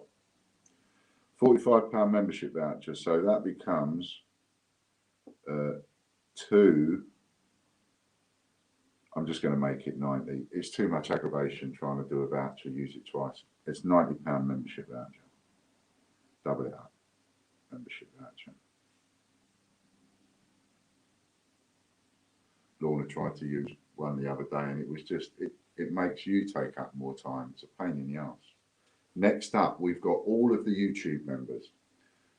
£45 membership voucher, so that becomes 2. I'm just going to make it 90. It's too much aggravation trying to do a voucher, use it twice. It's £90 membership voucher. Double it up. Membership voucher. Lorna tried to use one the other day and it was just, it makes you take up more time. It's a pain in the arse. Next up, we've got all of the YouTube members.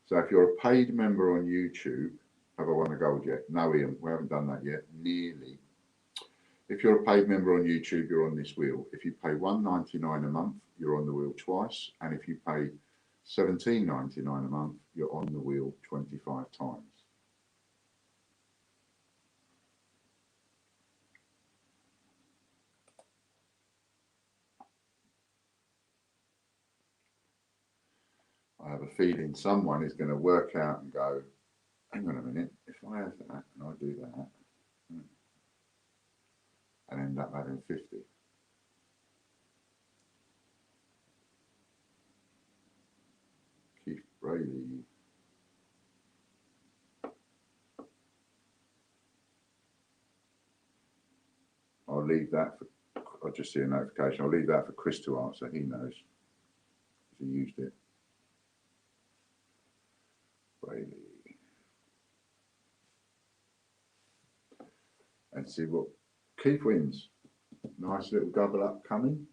So if you're a paid member on YouTube, have I won the gold yet? No, Ian, we haven't done that yet. Nearly. If you're a paid member on YouTube, you're on this wheel. If you pay $1.99 a month, you're on the wheel twice. And if you pay $17.99 a month, you're on the wheel 25 times. I have a feeling someone is going to work out and go, hang on a minute, if I have that and I do that, and end up having 50. Keith Braley. I'll leave that for, I'll just see a notification. I'll leave that for Chris to answer. He knows if he used it. Braley. And see what Keith wins. Nice little double up coming.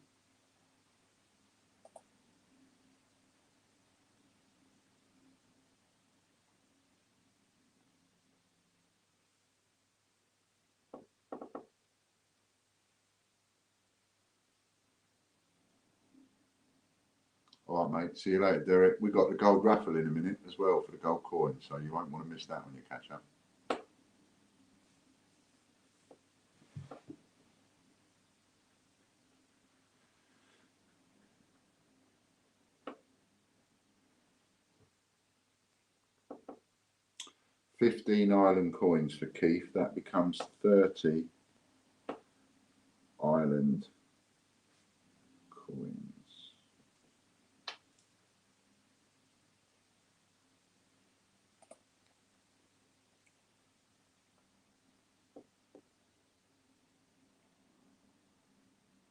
All right, mate. See you later, Derek. We've got the gold raffle in a minute as well for the gold coin, so you won't want to miss that when you catch up. $15 island coins for Keith. That becomes 30 island coins.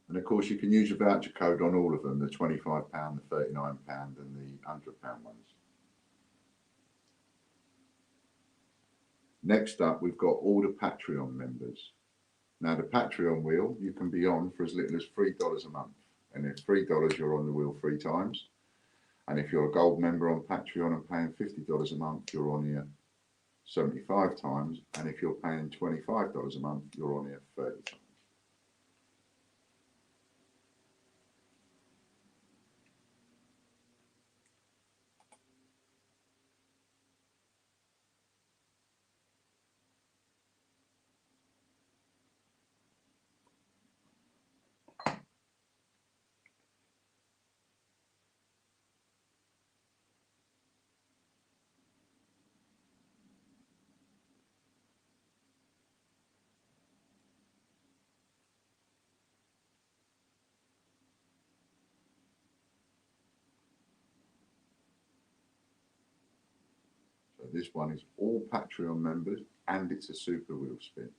And of course, you can use your voucher code on all of them, the £25, the £39 and the £100 ones. Next up, we've got all the Patreon members. Now, the Patreon wheel, you can be on for as little as $3 a month. And if $3, you're on the wheel 3 times. And if you're a gold member on Patreon and paying $50 a month, you're on here 75 times. And if you're paying $25 a month, you're on here 30 times. So this one is all Patreon members and it's a super wheel spin.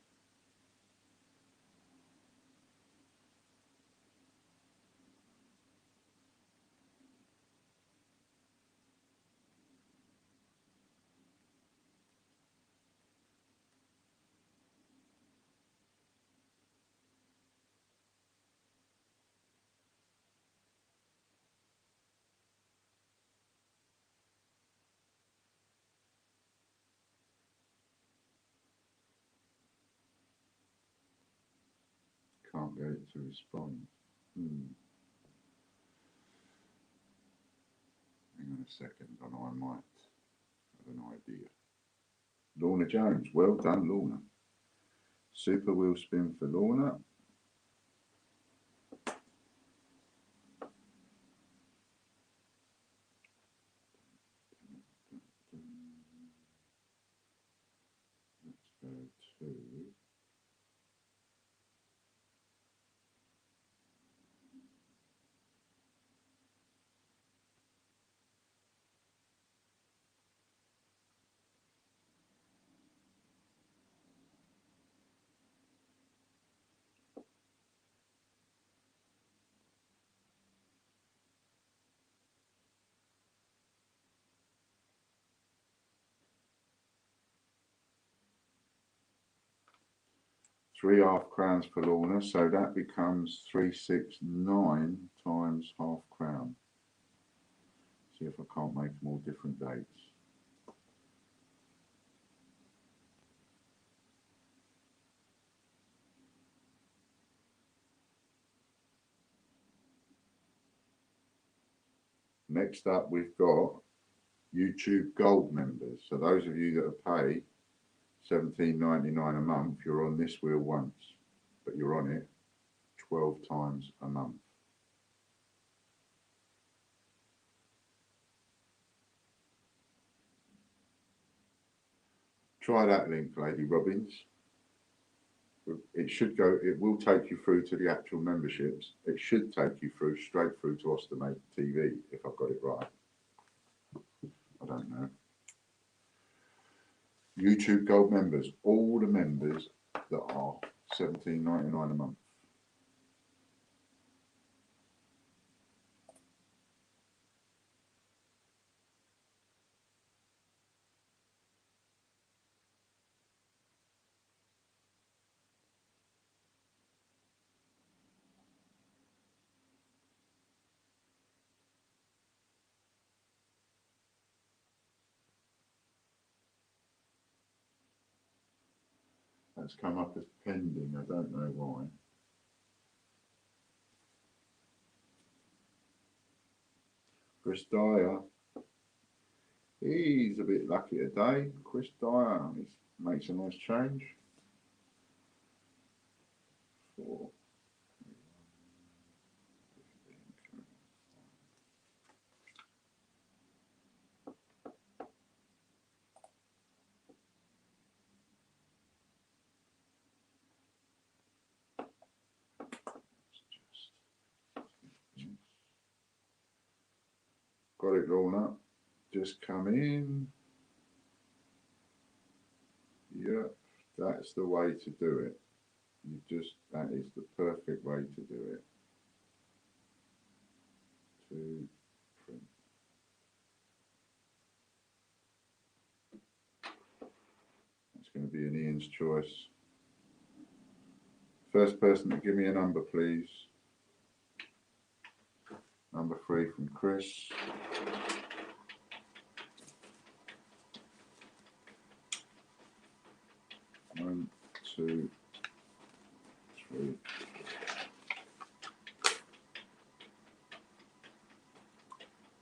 Can't get it to respond. Hang on a second, I know I might. an idea. Lorna Jones, well done, Lorna. Super wheel spin for Lorna. Let's go to 3 half crowns for Lorna, so that becomes 369 times half crown. See if I can't make them all different dates. Next up, we've got YouTube Gold members. So those of you that have paid $17.99 a month, you're on this wheel once, but you're on it 12 times a month. Try that link, Lady Robbins. It should go, it will take you through to the actual memberships. It should take you through, straight through to Ostomate TV, if I've got it right. I don't know. YouTube Gold members, all the members that are $17.99 a month. That's come up as pending, I don't know why. Chris Dyer, he's a bit lucky today. Chris Dyer makes a nice change. 4. Got it, Lorna. Just come in. Yep, that's the way to do it. That is the perfect way to do it. To print. That's going to be an Ian's choice. First person to give me a number, please. Number 3 from Chris. 1, 2, 3.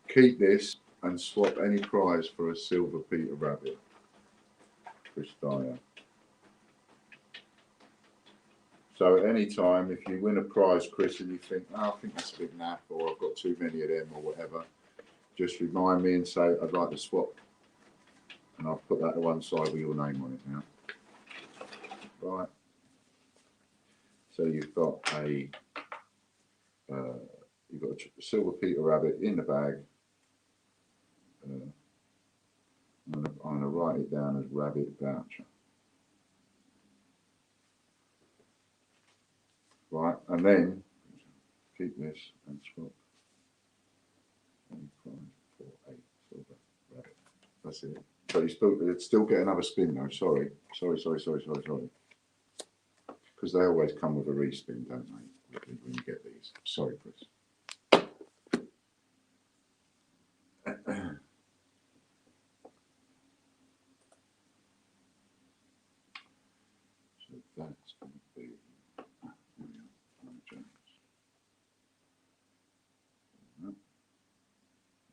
Keep this and swap any prize for a silver Peter Rabbit. Chris Dyer. So at any time, if you win a prize, Chris, and you think, oh, I think that's a bit naff, or I've got too many of them, or whatever, just remind me and say, I'd like to swap. And I'll put that to one side with your name on it now. Right. So you've got a silver Peter Rabbit in the bag. I'm going to write it down as Rabbit Voucher. Right, and then keep this and swap any prize for a silver rabbit. That's it. So you still get another spin though. Sorry. Because they always come with a respin, don't they? When you get these. Sorry, Chris. So that's going to be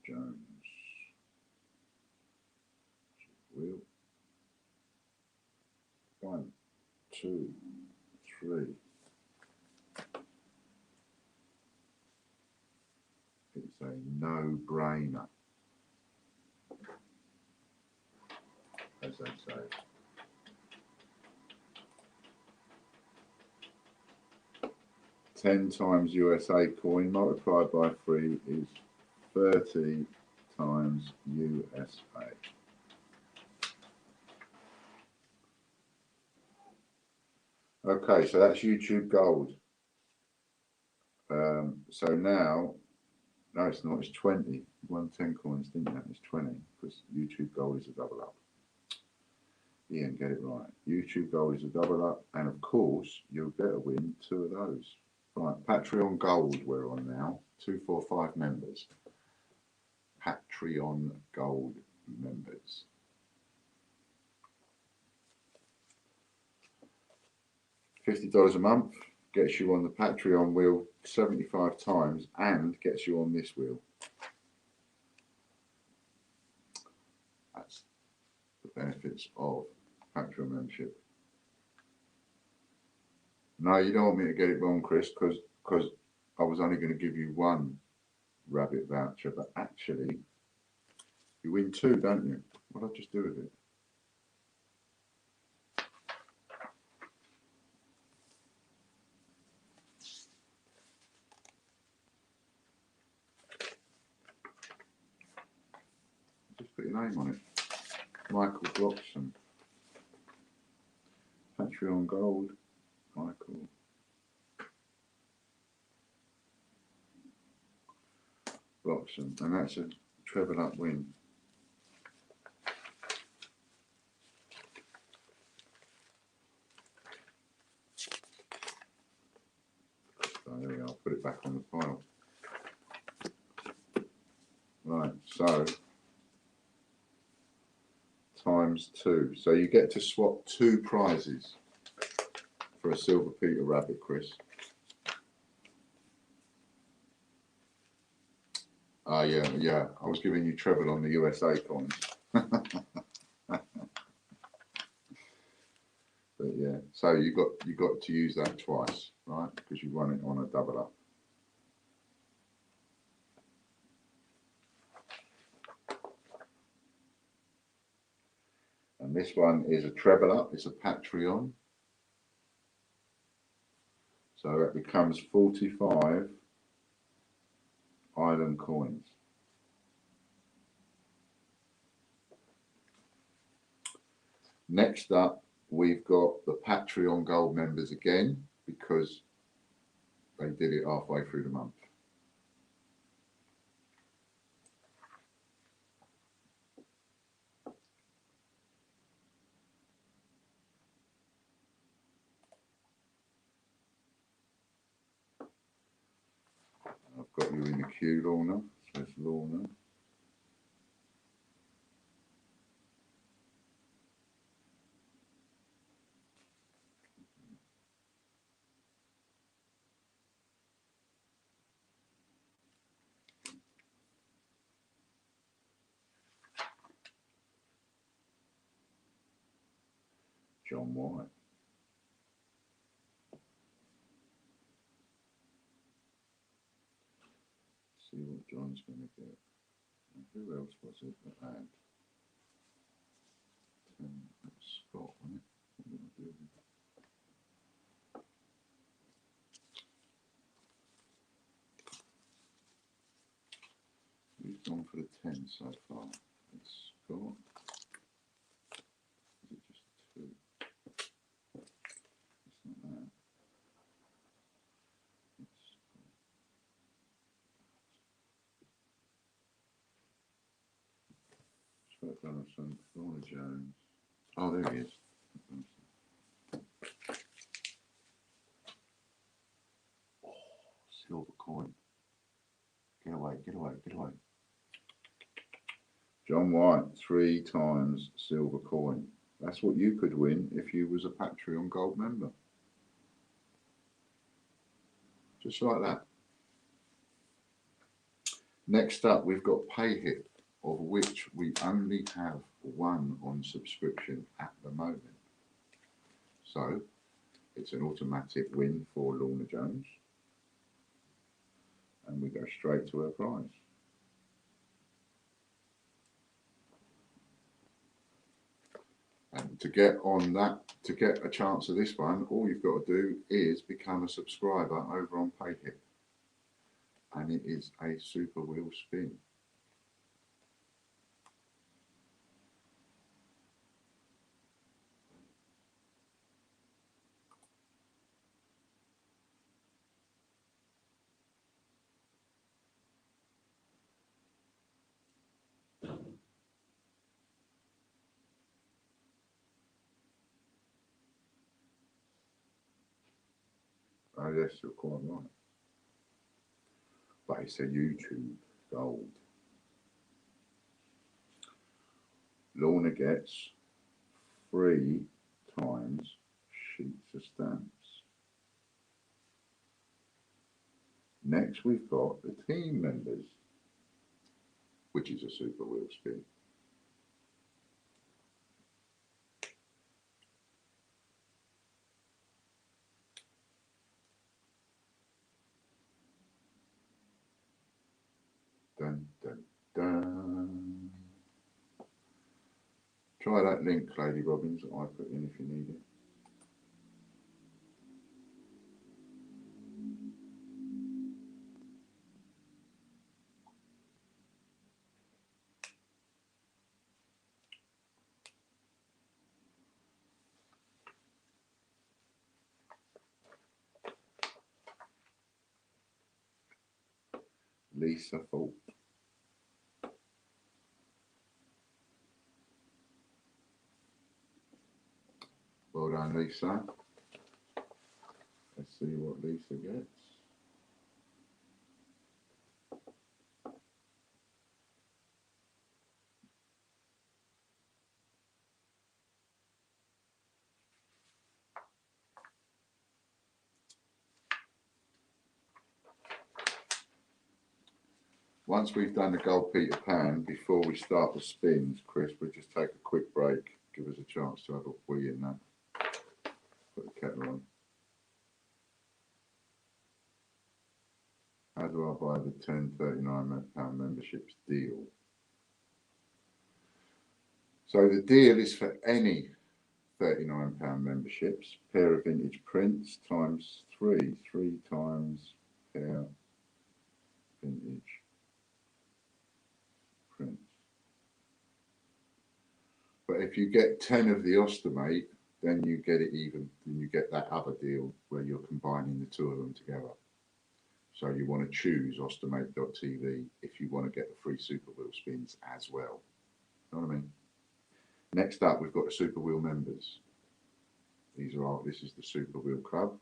Jones. 2, 3. It's a no-brainer, as they say. Ten times USA coin multiplied by 3 is 30 times USA. Okay, so that's YouTube Gold. So now, no, it's not. It's 20. You won 10 coins, didn't you? It's 20 because YouTube Gold is a double up. Ian, get it right. YouTube Gold is a double up, and of course, you'll better win 2 of those. Right, Patreon Gold we're on now. 245 members. Patreon Gold members. $50 a month gets you on the Patreon wheel 75 times and gets you on this wheel. That's the benefits of Patreon membership. No, you don't want me to get it wrong, Chris, because I was only going to give you 1 rabbit voucher, but actually you win 2, don't you? What did I just do with it? Just put your name on it. Michael Bloxham. Patreon Gold. Michael. Bloxham. And that's a treble up win. So there we go. I'll put it back on the pile. Right, so times 2. So you get to swap 2 prizes for a Silver Peter rabbit, Chris. Yeah. I was giving you treble on the USA coins. But yeah, so you got to use that twice, right? Because you won it on a double up. And this one is a treble up. It's a Patreon. So that becomes 45 island coins. Next up, we've got the Patreon Gold members again, because they did it halfway through the month. I've got you in the queue, Lorna. So it's Lorna. John White. See what John's going to get. And who else was it that had? Scott, wasn't it? What did I do with it? Who's gone for the 10 so far? It's Scott. Is it just 2? It's not that. Scott Donaldson, Lorna Jones. Oh, there he is. Oh, silver coin. Get away, get away, get away. John White, 3 times silver coin. That's what you could win if you was a Patreon Gold member. Just like that. Next up, we've got PayHip, of which we only have 1 on subscription at the moment. So It's an automatic win for Lorna Jones. And we go straight to her prize. And to get on that, to get a chance of this one, all you've got to do is become a subscriber over on PayHip. And it is a super wheel spin. Oh yes, you're quite right. But it's a YouTube gold. Lorna gets 3 times sheets of stamps. Next we've got the team members, which is a super wheel spin. Dun, dun, dun. Try that link, Lady Robbins, that I put in if you need it. Lisa Fault. Well done, Lisa. Let's see what Lisa gets. Once we've done the gold Peter Pan, before we start the spins, Chris, we'll just take a quick break, give us a chance to have a wee in that. Put the kettle on. How do I buy the £10.39 memberships deal? So the deal is for any £39 memberships, pair of vintage prints times 3 times pair vintage prints. But if you get 10 of the Ostomate, then you get it even, then you get that other deal where you're combining the 2 of them together. So you want to choose Ostomate.tv if you want to get the free Super Wheel spins as well. You know what I mean? Next up, we've got the Super Wheel members. This is the Super Wheel Club.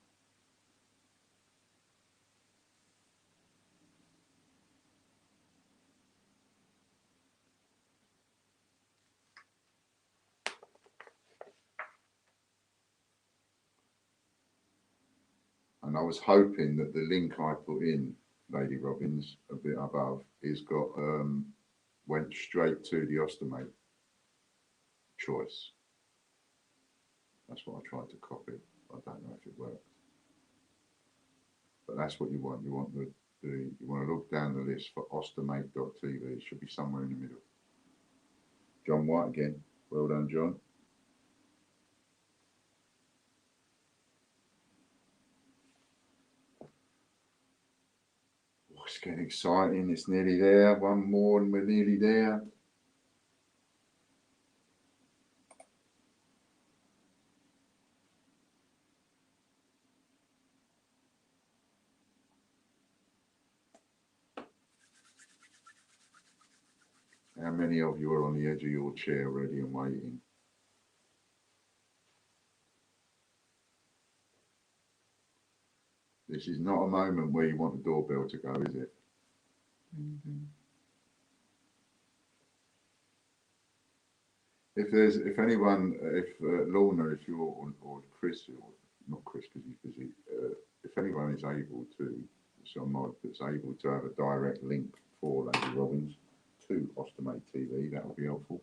And I was hoping that the link I put in, Lady Robbins, a bit above, is got went straight to the Ostomate choice. That's what I tried to copy. I don't know if it worked, but that's what you want. You want you want to look down the list for Ostomate.tv. It should be somewhere in the middle. John White again. Well done, John. Oh, it's getting exciting. It's nearly there. One more and we're nearly there. How many of you are on the edge of your chair ready and waiting? This is not a moment where you want the doorbell to go, is it? If anyone, Lorna, if you're, or Chris, or not Chris because he's busy, if anyone is able to, someone that's able to have a direct link for Lady Robbins to Ostomate TV, that would be helpful.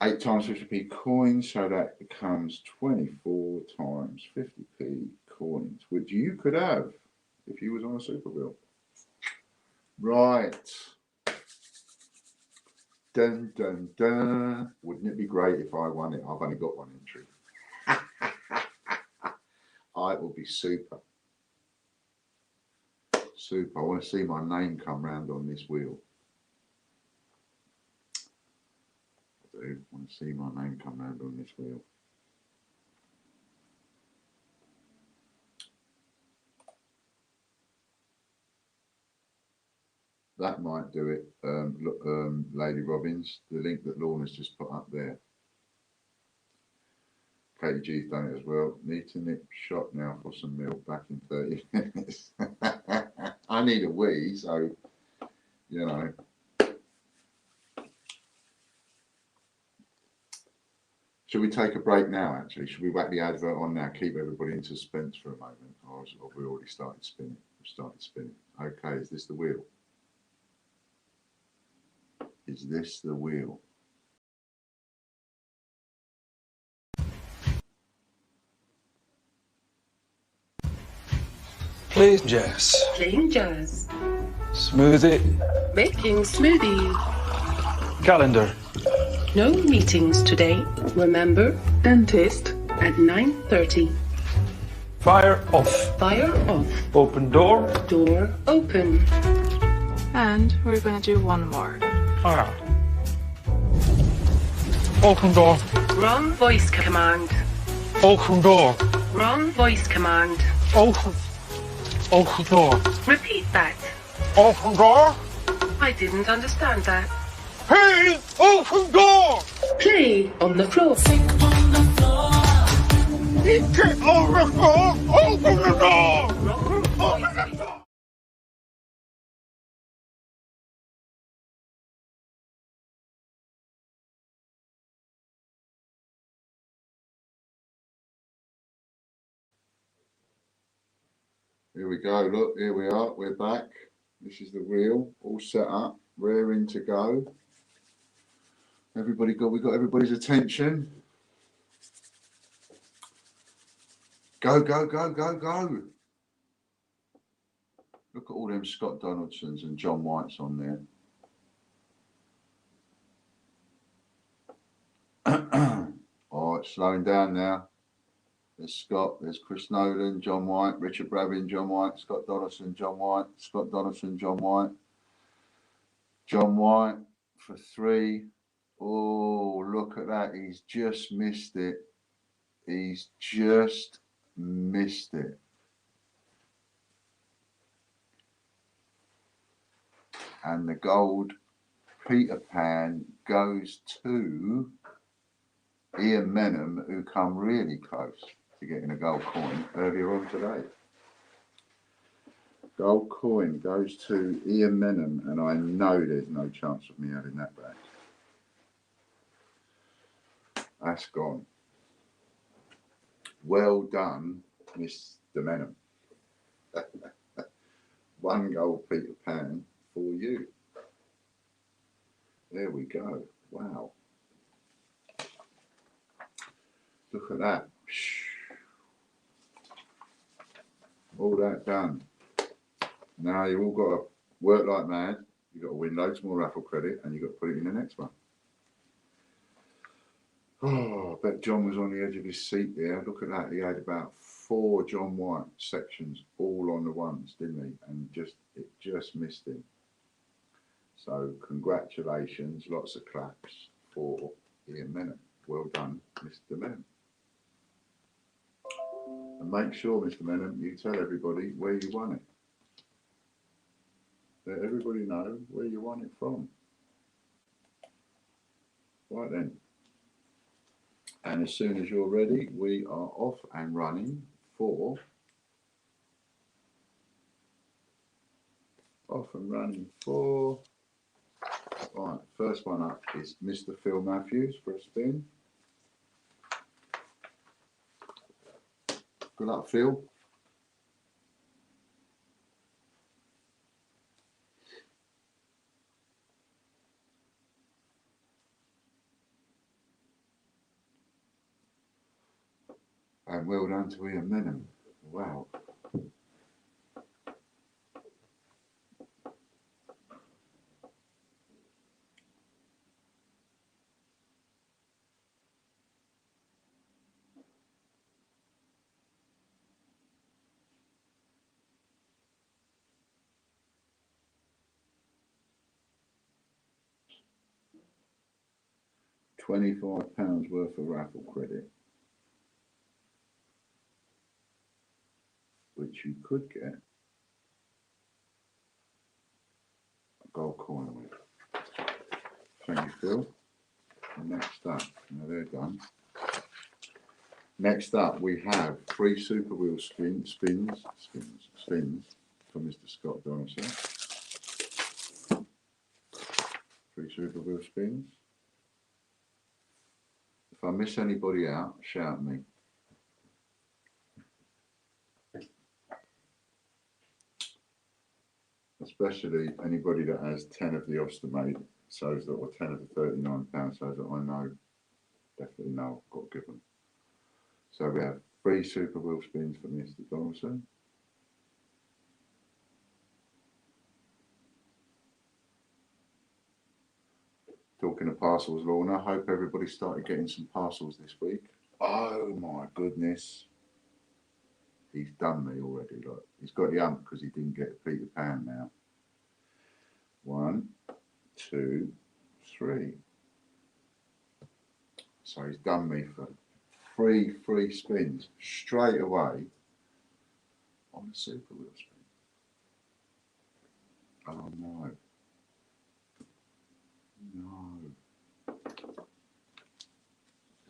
8 times 50p coins, so that becomes 24 times 50p coins, which you could have if you was on a super wheel. Right. Dun, dun, dun. Wouldn't it be great if I won it? I've only got one entry. It will be super. Super. I want to see my name come round on this wheel. I do want to see my name come round on this wheel. That might do it, look, Lady Robbins, the link that Lorna's just put up there. Katie G's done it as well. Need to nip shop now for some milk, back in 30 minutes. I need a wee, so, you know. Should we take a break now, actually? Should we whack the advert on now, keep everybody in suspense for a moment? Or have we already started spinning? We've started spinning. Okay, is this the wheel? Is this the wheel? Playing jazz. Playing jazz. Smoothie. Making smoothie. Calendar. No meetings today. Remember, dentist at 9:30. Fire off. Fire off. Open door. Door open. And we're gonna do one more. Ah. Open door. Wrong voice command. Open door. Wrong voice command. Open. Open door. Repeat that. Open door. I didn't understand that. Hey! Open door! Play on the floor. Get on the floor! Open the door! Wrong voice. Here we go, look, here we are, we're back. This is the wheel, all set up, rearing to go. We got everybody's attention. Go, go, go, go, go. Look at all them Scott Donaldsons and John Whites on there. All right, slowing down now. There's Scott, there's Chris Nolan, John White, Richard Brabin, John White, Scott Donaldson, John White, Scott Donaldson, John White. John White for 3. Oh, look at that. He's just missed it. He's just missed it. And the gold Peter Pan goes to Ian Menham, who come really close to getting a gold coin earlier on today. Gold coin goes to Ian Menham, and I know there's no chance of me having that back. That's gone. Well done, Mr. Menham. 1 gold Peter Pan for you. There we go. Wow. Look at that. All that done. Now you've all got to work like mad. You've got to win loads more raffle credit, and you've got to put it in the next one. Oh, I bet John was on the edge of his seat there. Look at that. He had about 4 John White sections all on the ones, didn't he? And it just missed him. So congratulations, lots of claps for Ian Menham. Well done, Mr. Menham. And make sure, Mr. Menham, you tell everybody where you won it. Let everybody know where you won it from. Right then. And as soon as you're ready, we are off and running for right, first one up is Mr. Phil Matthews for a spin. Good luck, Phil. And well done to Ian Menham. Wow. £25 worth of raffle credit, which you could get a gold coin with. Thank you, Phil. And next up, now they're done. Next up, we have 3 Super Wheel spins from Mr. Scott Donaldson. 3 Super Wheel spins. If I miss anybody out, shout at me. Especially anybody that has 10 of the Oystermate sows that, or 10 of the £39 sows that I know, definitely know I've got to give them. So we have 3 Super Wheel spins for Mr. Donaldson. Talking of parcels, Lorna, I hope everybody started getting some parcels this week. Oh my goodness. He's done me already. Look, he's got the hump because he didn't get Peter Pan now. 1, 2, 3. So he's done me for 3 free spins straight away on a Super Wheel spin. Oh no. No.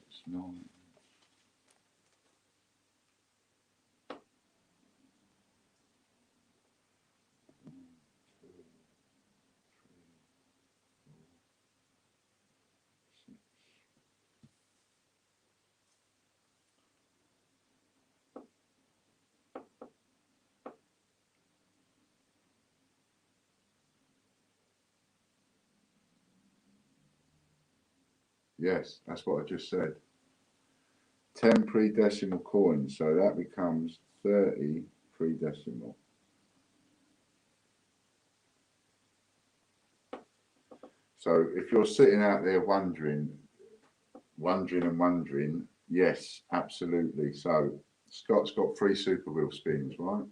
It's not. Yes, that's what I just said. 10 pre-decimal coins, so that becomes 30 pre-decimal. So if you're sitting out there wondering, yes, absolutely. So Scott's got 3 Super Wheel spins, right?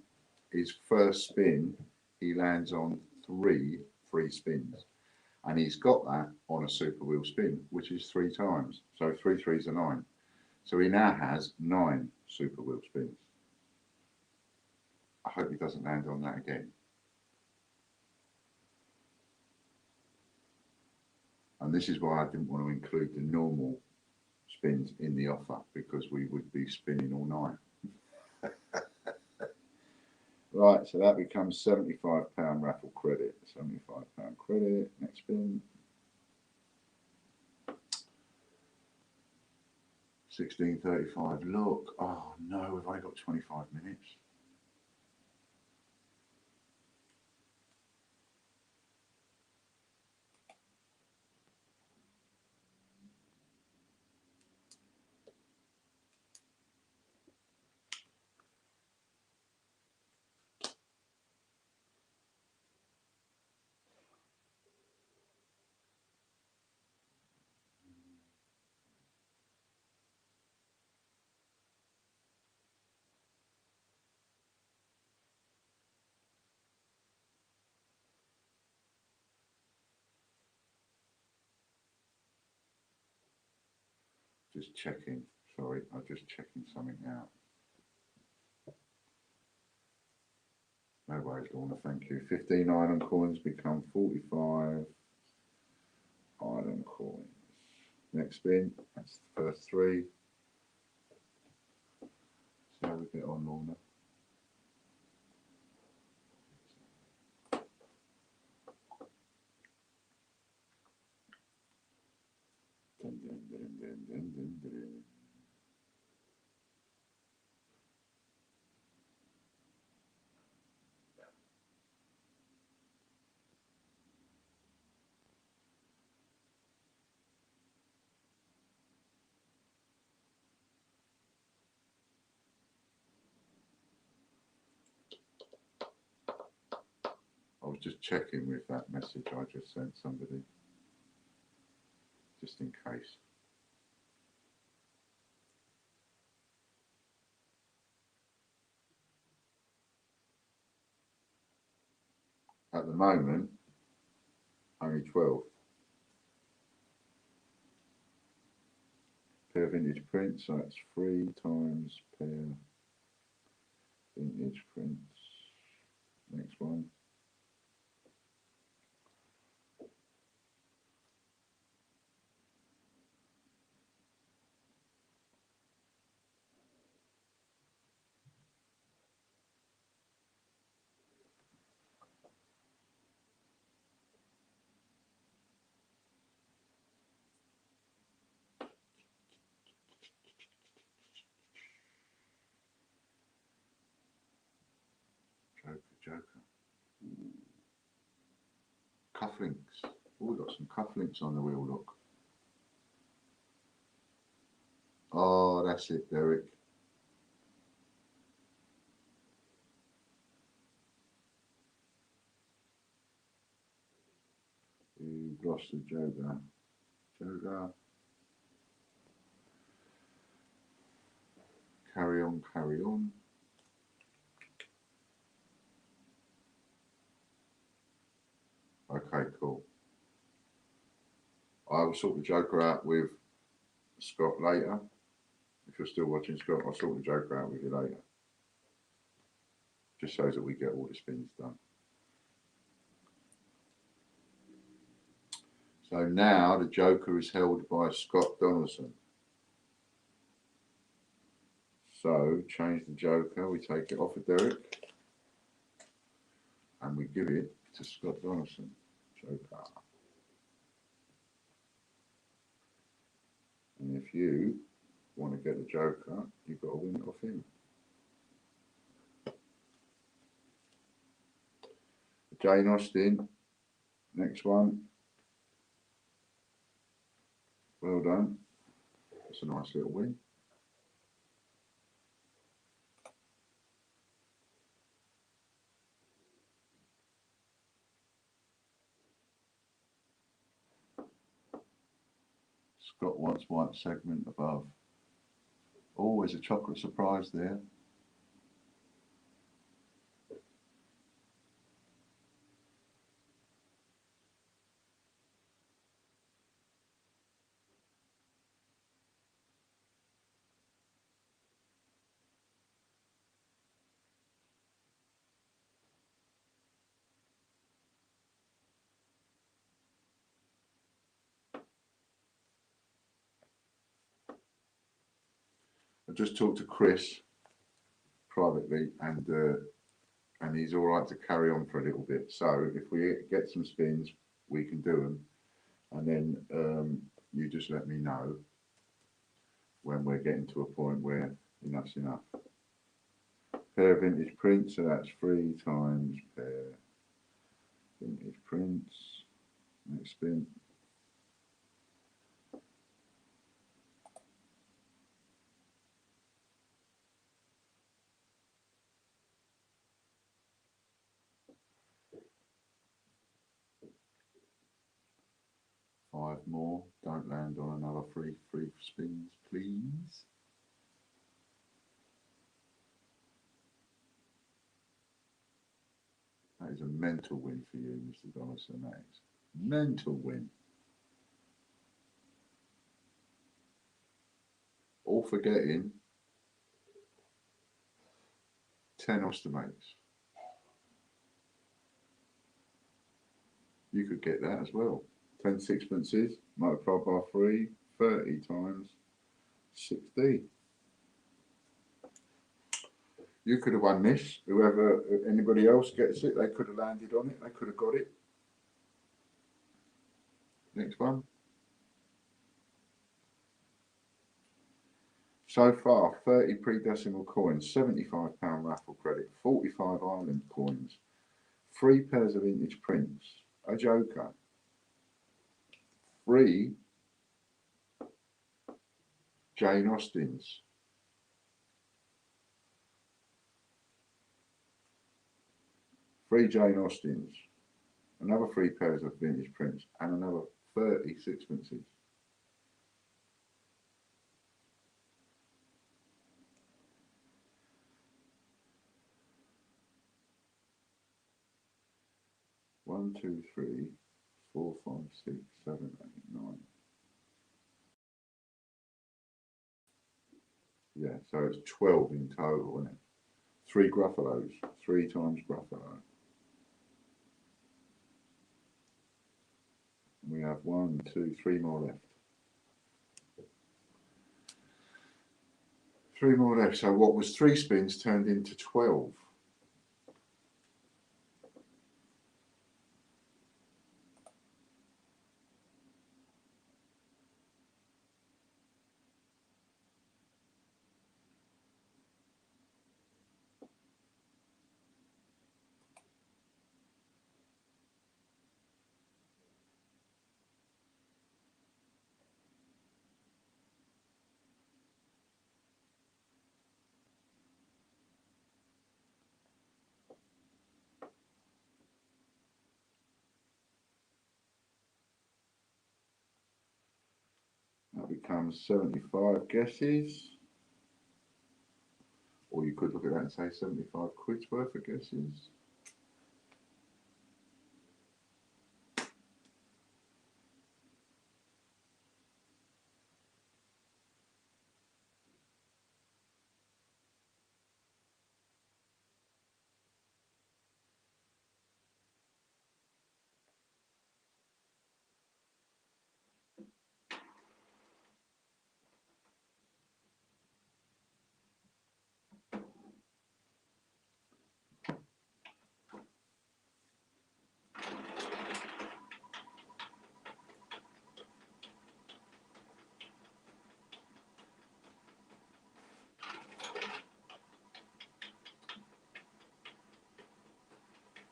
His first spin, he lands on 3 free spins. And he's got that on a Super Wheel spin, which is 3 times. So 3 threes are 9. So he now has 9 Super Wheel spins. I hope he doesn't land on that again. And this is why I didn't want to include the normal spins in the offer, because we would be spinning all night. Right, so that becomes £75 raffle credit. £75 credit. Next spin. 16.35. Look, oh no, we've only got 25 minutes. Just checking. Sorry, I'm just checking something out. No worries, Lorna, thank you. 15 island coins become 45 island coins. Next spin, that's the first 3. See how we get on, Lorna. Dun, dun, dun, dun, dun, dun, dun. was just checking with that message I just sent somebody, just in case. At the moment, only 12. Pair vintage prints, so that's 3 times pair vintage prints. Next one. Joker. Cufflinks. Oh, we've got some cufflinks on the wheel, look. Oh, that's it, Derek. You've lost the Joker. Joker. Carry on, carry on. Okay, cool. I will sort the Joker out with Scott later. If you're still watching, Scott, I'll sort the Joker out with you later. Just so that we get all the spins done. So now the Joker is held by Scott Donaldson. So change the Joker, we take it off of Derek and we give it to Scott Donaldson. Joker. And if you want to get the Joker, you've got to win it off him. Jane Austen, next one. Well done. That's a nice little win. Scott wants white segment above. Always a chocolate surprise there. I just talked to Chris privately, and he's all right to carry on for a little bit. So if we get some spins, we can do them, and then you just let me know when we're getting to a point where enough's enough. Pair vintage prints, so that's 3 times pair vintage prints. Next spin. Five more. Don't land on another free spins, please. That is a mental win for you, Mr. Donaldson. That is mental win. All for getting 10 estimates. You could get that as well. 10 sixpences multiplied by 3, 30 times 60. You could have won this. Whoever, anybody else gets it, they could have landed on it. They could have got it. Next one. So far, 30 pre-decimal coins, £75 raffle credit, 45 Ireland coins, 3 pairs of vintage prints, a Joker, 3 Jane Austens, 3 Jane Austens, another 3 pairs of vintage prints, and another 30 sixpences. One, two, three, 4, 5, 6, 7, 8, 9. Yeah, so it's 12 in total, isn't it? 3 Gruffalos, 3 times Gruffalo. We have 1, 2, 3 more left. 3 more left. So what was 3 spins turned into 12. That becomes 75 guesses. Or you could look at that and say 75 quid's worth of guesses.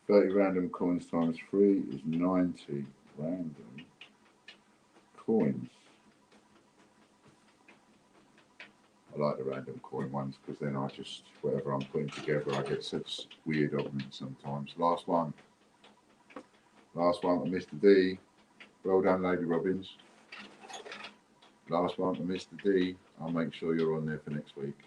$30 random coins times 3 is 90 random coins. I like the random coin ones because then I just, whatever I'm putting together, I get such weird oddments sometimes. Last one for Mr. D. Well done, Lady Robbins. Last one for Mr. D. I'll make sure you're on there for next week.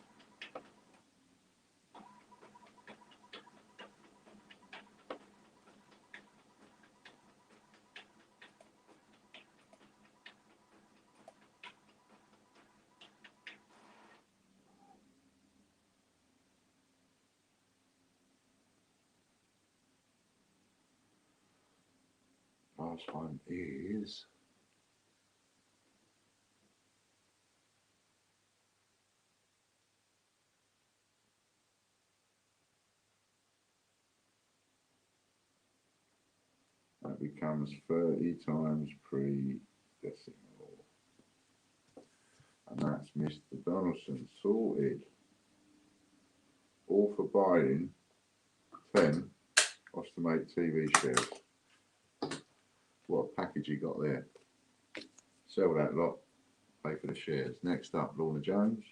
Last one is that becomes 30 times pre-decimal. And that's Mr. Donaldson sorted. All for buying 10 Ostomate TV shares. What a package you got there. Sell that lot, pay for the shares. Next up, Lorna Jones.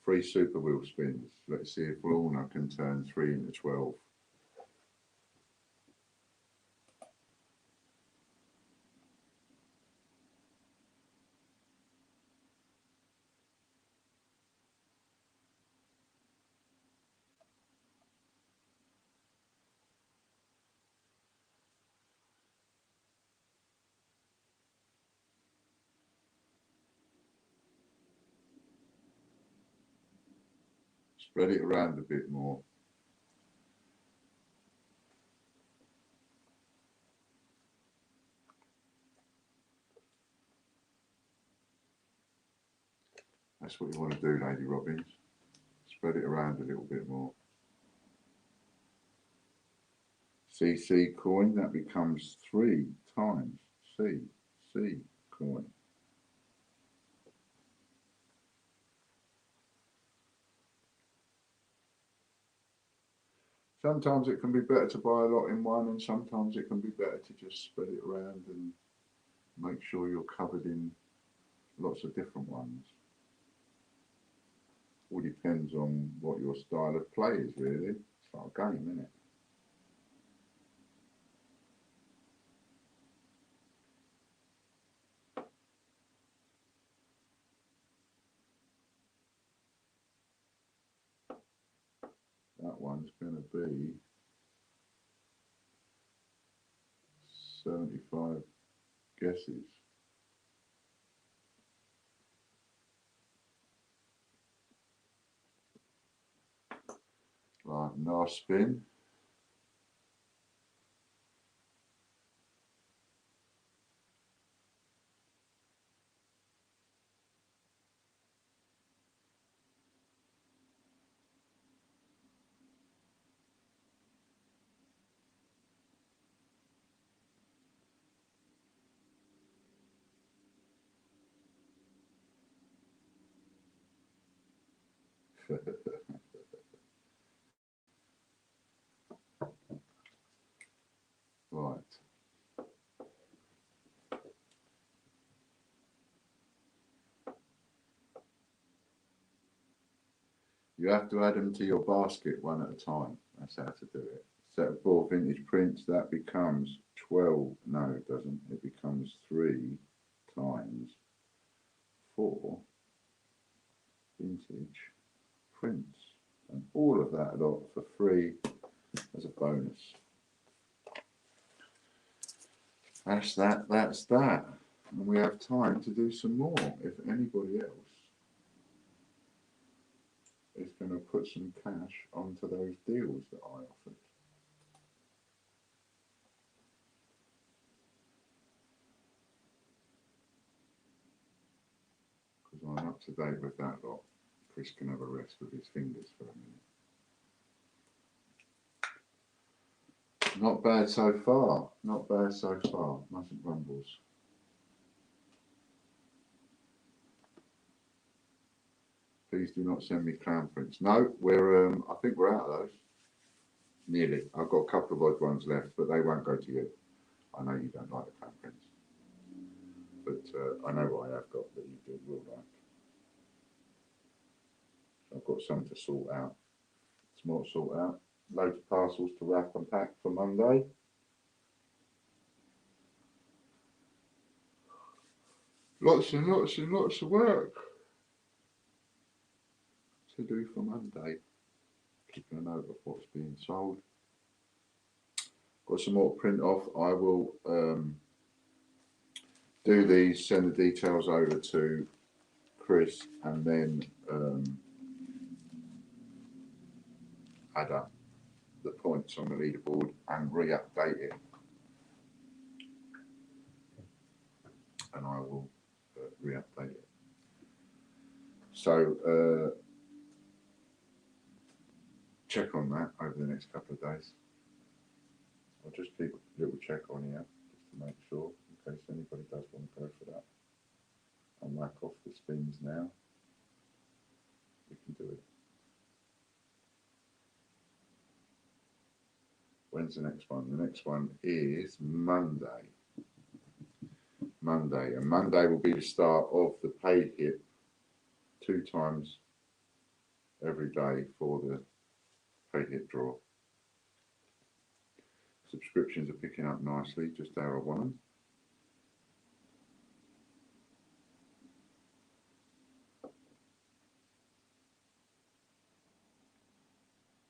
3 super wheel spins. Let's see if Lorna can turn 3 into 12. Spread it around a bit more. That's what you want to do, Lady Robbins. Spread it around a little bit more. CC coin, that becomes 3 times CC coin. Sometimes it can be better to buy a lot in one, and sometimes it can be better to just spread it around and make sure you're covered in lots of different ones. All depends on what your style of play is, really. It's like a game, isn't it? was going to be 75 guesses. Right, now spin. Right. You have to add them to your basket one at a time. That's how to do it. Set of 4 vintage prints, that becomes 12. No, it doesn't. It becomes 3 times 4 vintage prints. And all of that lot for free as a bonus. That's that, that's that. And we have time to do some more if anybody else is going to put some cash onto those deals that I offered. Because I'm up to date with that lot. Chris can have a rest with his fingers for a minute. Not bad so far. Not bad so far. Mustn't grumbles. Please do not send me clown prints. No, we're I think we're out of those. Nearly. I've got a couple of odd ones left, but they won't go to you. I know you don't like the clown prints, but I know what I have got that you will like. I've got some to sort out. Some more to sort out. Loads of parcels to wrap and pack for Monday. Lots and lots and lots of work to do for Monday. Keeping a note of what's being sold. Got some more to print off. I will do these, send the details over to Chris, and then add up the points on the leaderboard and re-update it. And I will re-update it. So check on that over the next couple of days. I'll just keep a little check on here just to make sure in case anybody does want to go for that. I'll mark off the spins now. We can do it. When's the next one? The next one is Monday. Monday, and Monday will be the start of the paid hit 2 times every day for the paid hit draw. Subscriptions are picking up nicely, just how I want them.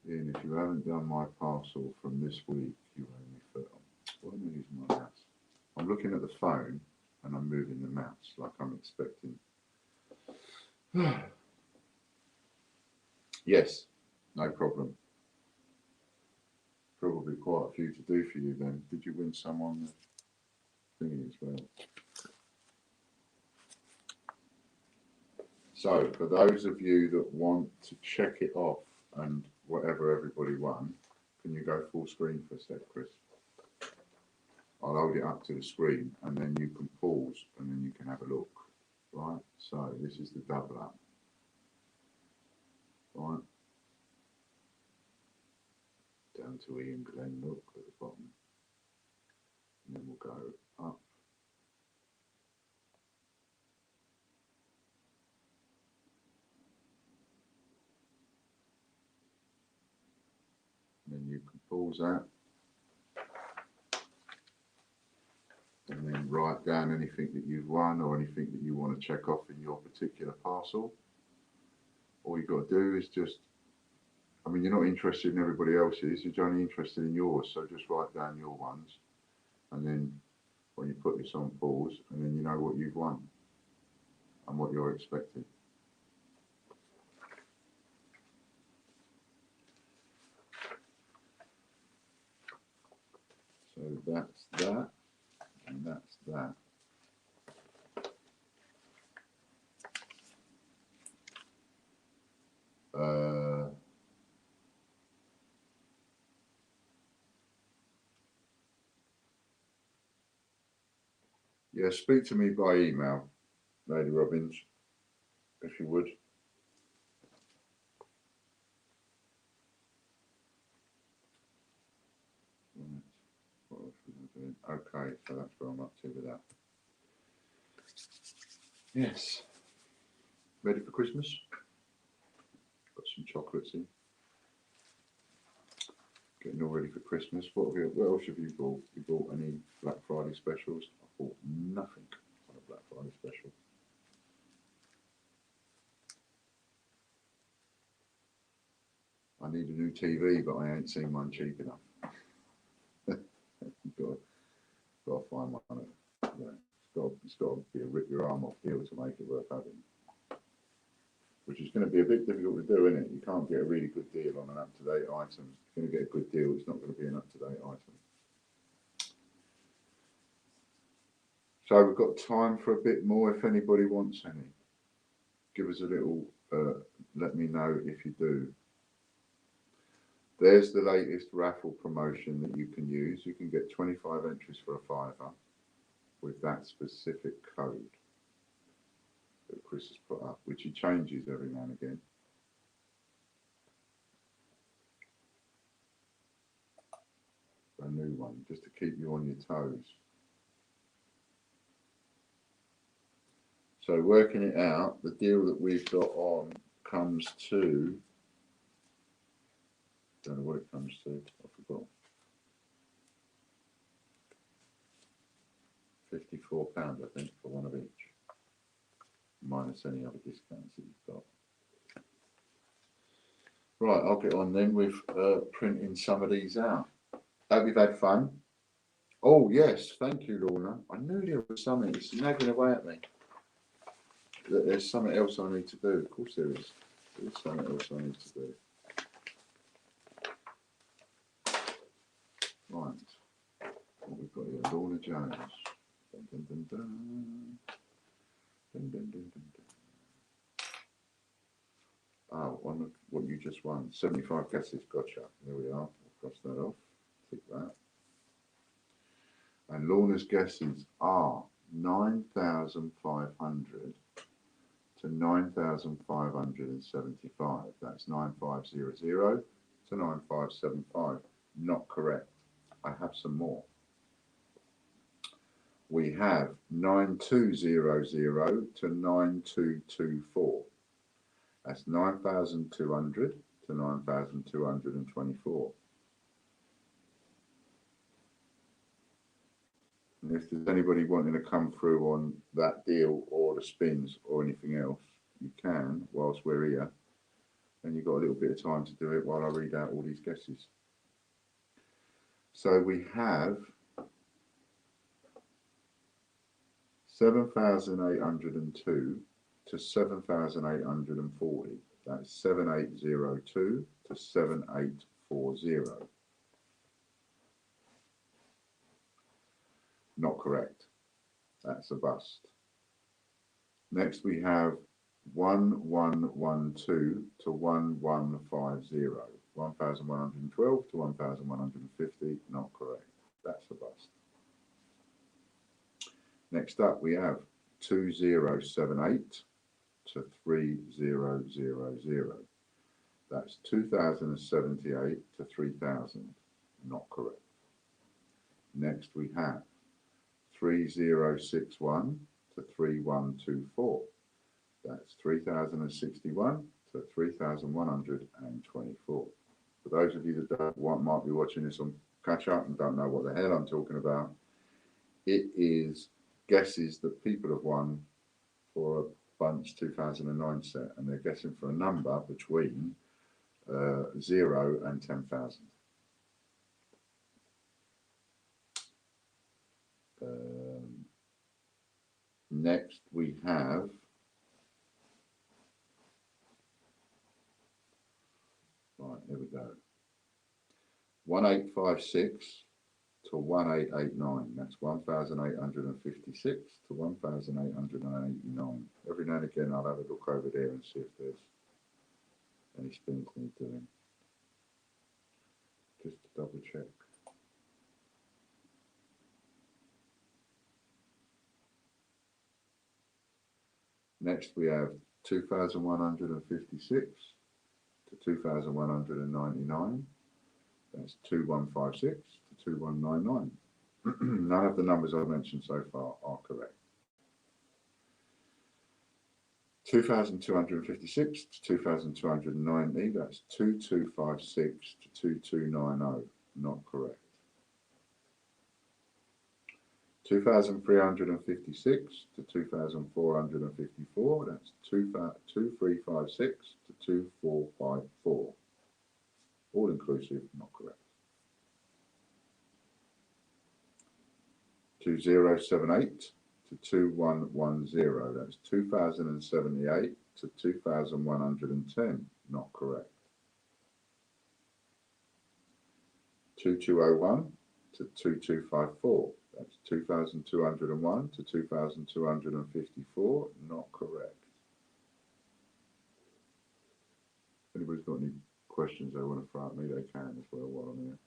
And if you haven't done my parcel from this week, you owe me for. Why am I using my mouse? I'm looking at the phone and I'm moving the mouse like I'm expecting. Yes, no problem. Probably quite a few to do for you then. Did you win some on the thingy as well? So, for those of you that want to check it off and whatever everybody won, can you go full screen for a sec, Chris? I'll hold it up to the screen and then you can pause and then you can have a look. Right, so this is the double up. Right. Down to Ian Glenn, look at the bottom. And then we'll go up. And then you can pause that. And then write down anything that you've won or anything that you want to check off in your particular parcel. All you've got to do is just I mean, you're not interested in everybody else's, you're only interested in yours, so just write down your ones, and then when you put this on pause, and then you know what you've won and what you're expecting. So that's that, and that's that. Yeah, speak to me by email, Lady Robbins, if you would. What else was I doing? Okay, so that's where I'm up to with that. Yes. Ready for Christmas? Got some chocolates in. Getting all ready for Christmas. What else have you bought? You bought any Black Friday specials? I bought nothing on a Black Friday special. I need a new TV, but I ain't seen one cheap enough. got to find one. Yeah, it's got to be a rip your arm off deal to make it worth having. Which is going to be a bit difficult to do, isn't it? You can't get a really good deal on an up-to-date item. If you're going to get a good deal, it's not going to be an up-to-date item. So we've got time for a bit more if anybody wants any. Give us a little, let me know if you do. There's the latest raffle promotion that you can use. You can get 25 entries for a £5 with that specific code that Chris has put up, which he changes every now and again. A new one, just to keep you on your toes. So working it out, the deal that we've got on comes to, don't know what it comes to, I forgot. £54, I think, for one of each, minus any other discounts that you've got. Right, I'll get on then with printing some of these out. Hope you've had fun. Oh yes, thank you, Lorna. I knew there was something, it's nagging away at me. There's something else I need to do. Of course there is. There's something else I need to do. Right. What we've got here, Lorna Jones. Dun, dun, dun, dun. Dun, dun, dun, dun, dun. Oh, one of what you just won. 75 guesses, gotcha. There we are. I'll cross that off. Tick that. And Lorna's guesses are 9,500 to 9,575. That's 9500 to 9575. Not correct. I have some more. We have 9200 to 9224. That's 9,200 to 9,224. And if there's anybody wanting to come through on that deal or the spins or anything else, you can whilst we're here. And you've got a little bit of time to do it while I read out all these guesses. So we have 7,802 to 7,840. That's 7,802 to 7,840. Not correct. That's a bust. Next we have 1,112 to 1,150. 1,112 to 1,150. Not correct. That's a bust. Next up we have 2078 to 3000. That's 2,078 to 3,000. Not correct. Next we have 3061 to 3124. That's 3,061 to 3,124. For those of you that might be watching this on catch up and don't know what the hell I'm talking about, it is guesses that people have won for a Bunch 2009 set, and they're guessing for a number between 0 and 10,000. Next we have right, here we go. 1856 to 1889. That's 1,856 to 1,889. Every now and again I'll have a look over there and see if there's any spins need doing. Just to double check. Next we have 2,156 to 2,199. That's 2156 to 2199. None of the numbers I've mentioned so far are correct. 2,256 to 2,290. That's 2256 to 2290. Not correct. 2,356 to 2,454. That's 2356 to 2454. All inclusive, not correct. 2078 to 2110. That's 2078 to 2110. Not correct. 2201 to 2254. That's 2,201 to 2,254. Not correct. If anybody's got any questions they want to throw at me, they can as well while I'm here.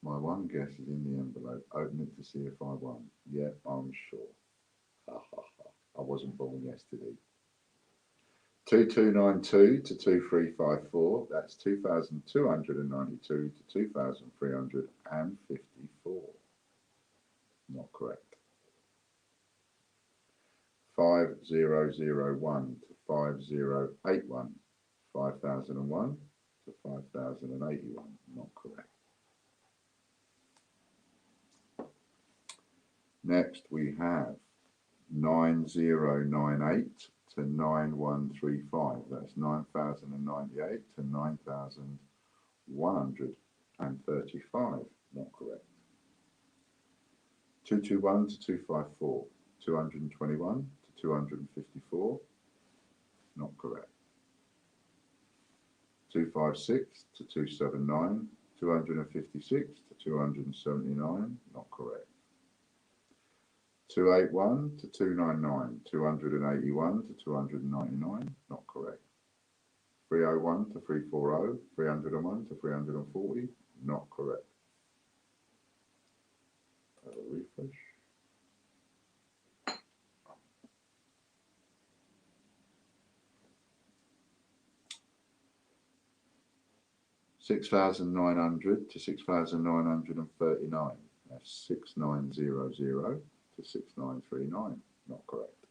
My one guess is in the envelope. Open it to see if I won. Yeah, I'm sure. Ha ha ha. I wasn't born yesterday. 2292 to 2354. That's 2,292 to 2,354. Not correct. 5001 to 5081. 5001 to 5081. Not correct. Next we have 9098 to 9135. That's 9,098 to 9,135. Not correct. 221 to 254. 221 to 254. Not correct. 256 to 279. 256 to 279. Not correct. 281 to 299, 281 to 299, not correct. 301 to 340, 301 to 340, not correct. Have a refresh. $6,900 to 6,939. That's 6900 to 6939. Not correct.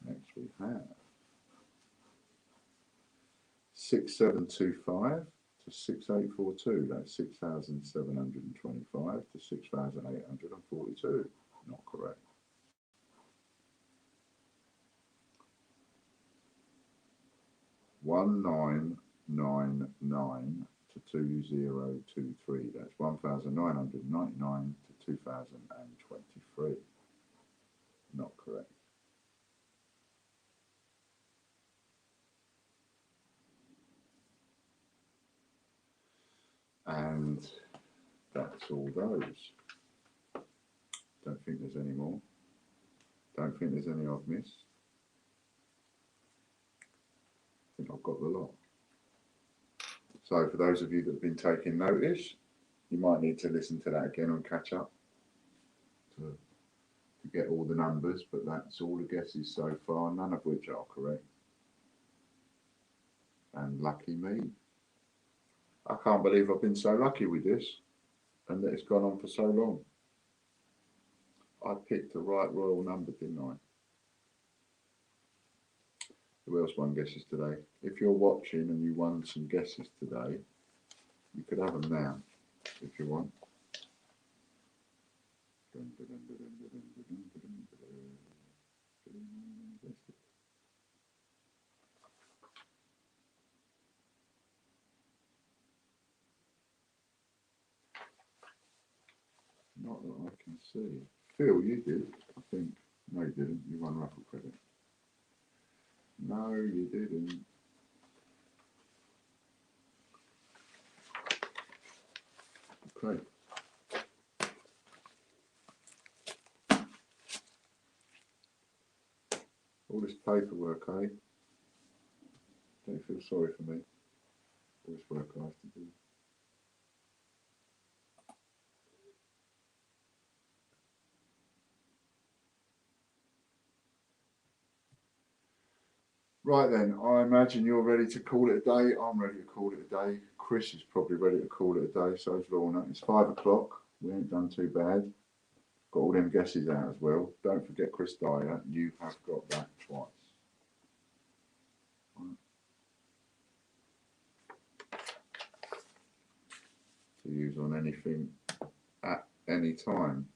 Next we have 6725 to 6842. That's 6,725 to 6,842. Not correct. 1999 to 2023. That's 1,999 to 2,023. Not correct. And that's all those. Don't think there's any more. Don't think there's any I've missed. I think I've got the lot. So for those of you that have been taking notice, you might need to listen to that again and catch up to get all the numbers, but that's all the guesses so far, none of which are correct. And lucky me. I can't believe I've been so lucky with this and that it's gone on for so long. I picked the right royal number, didn't I? Who else won guesses today? If you're watching and you won some guesses today, you could have them now if you want. Not that I can see. Phil, you did, I think. No, you didn't. You won raffle credit. No, you didn't. Okay. All this paperwork, eh? Don't feel sorry for me. All this work I have to do. Right then, I imagine you're ready to call it a day. I'm ready to call it a day. Chris is probably ready to call it a day. So is Lorna. It's 5 o'clock. We ain't done too bad. Got all them guesses out as well. Don't forget Chris Dyer. You have got that twice. Right. To use on anything at any time.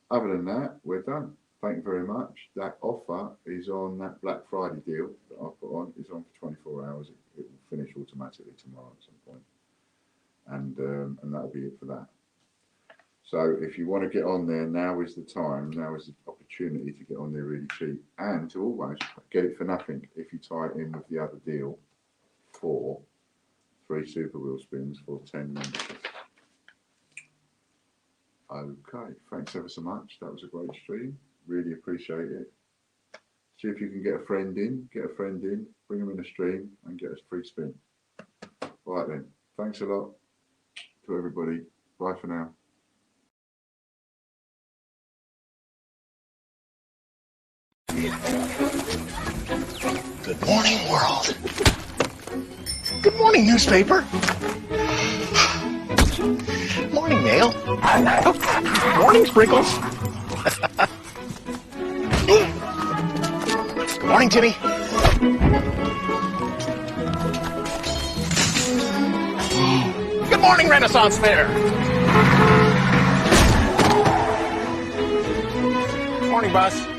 Other than that, we're done. Thank you very much. That offer is on that Black Friday deal that I put on. It's on for 24 hours. It will finish automatically tomorrow at some point. And that'll be it for that. So if you want to get on there, now is the time. Now is the opportunity to get on there really cheap and to always get it for nothing if you tie it in with the other deal for 3 Super Wheel spins for 10 memberships. Okay, thanks ever so much. That was a great stream. Really appreciate it. See if you can get a friend in, bring them in a stream and get a free spin. Right then, thanks a lot to everybody. Bye for now. Good morning, world. Good morning, newspaper. Morning, mail. Morning, sprinkles. Good morning, Timmy. Good morning, Renaissance Fair. Morning, boss.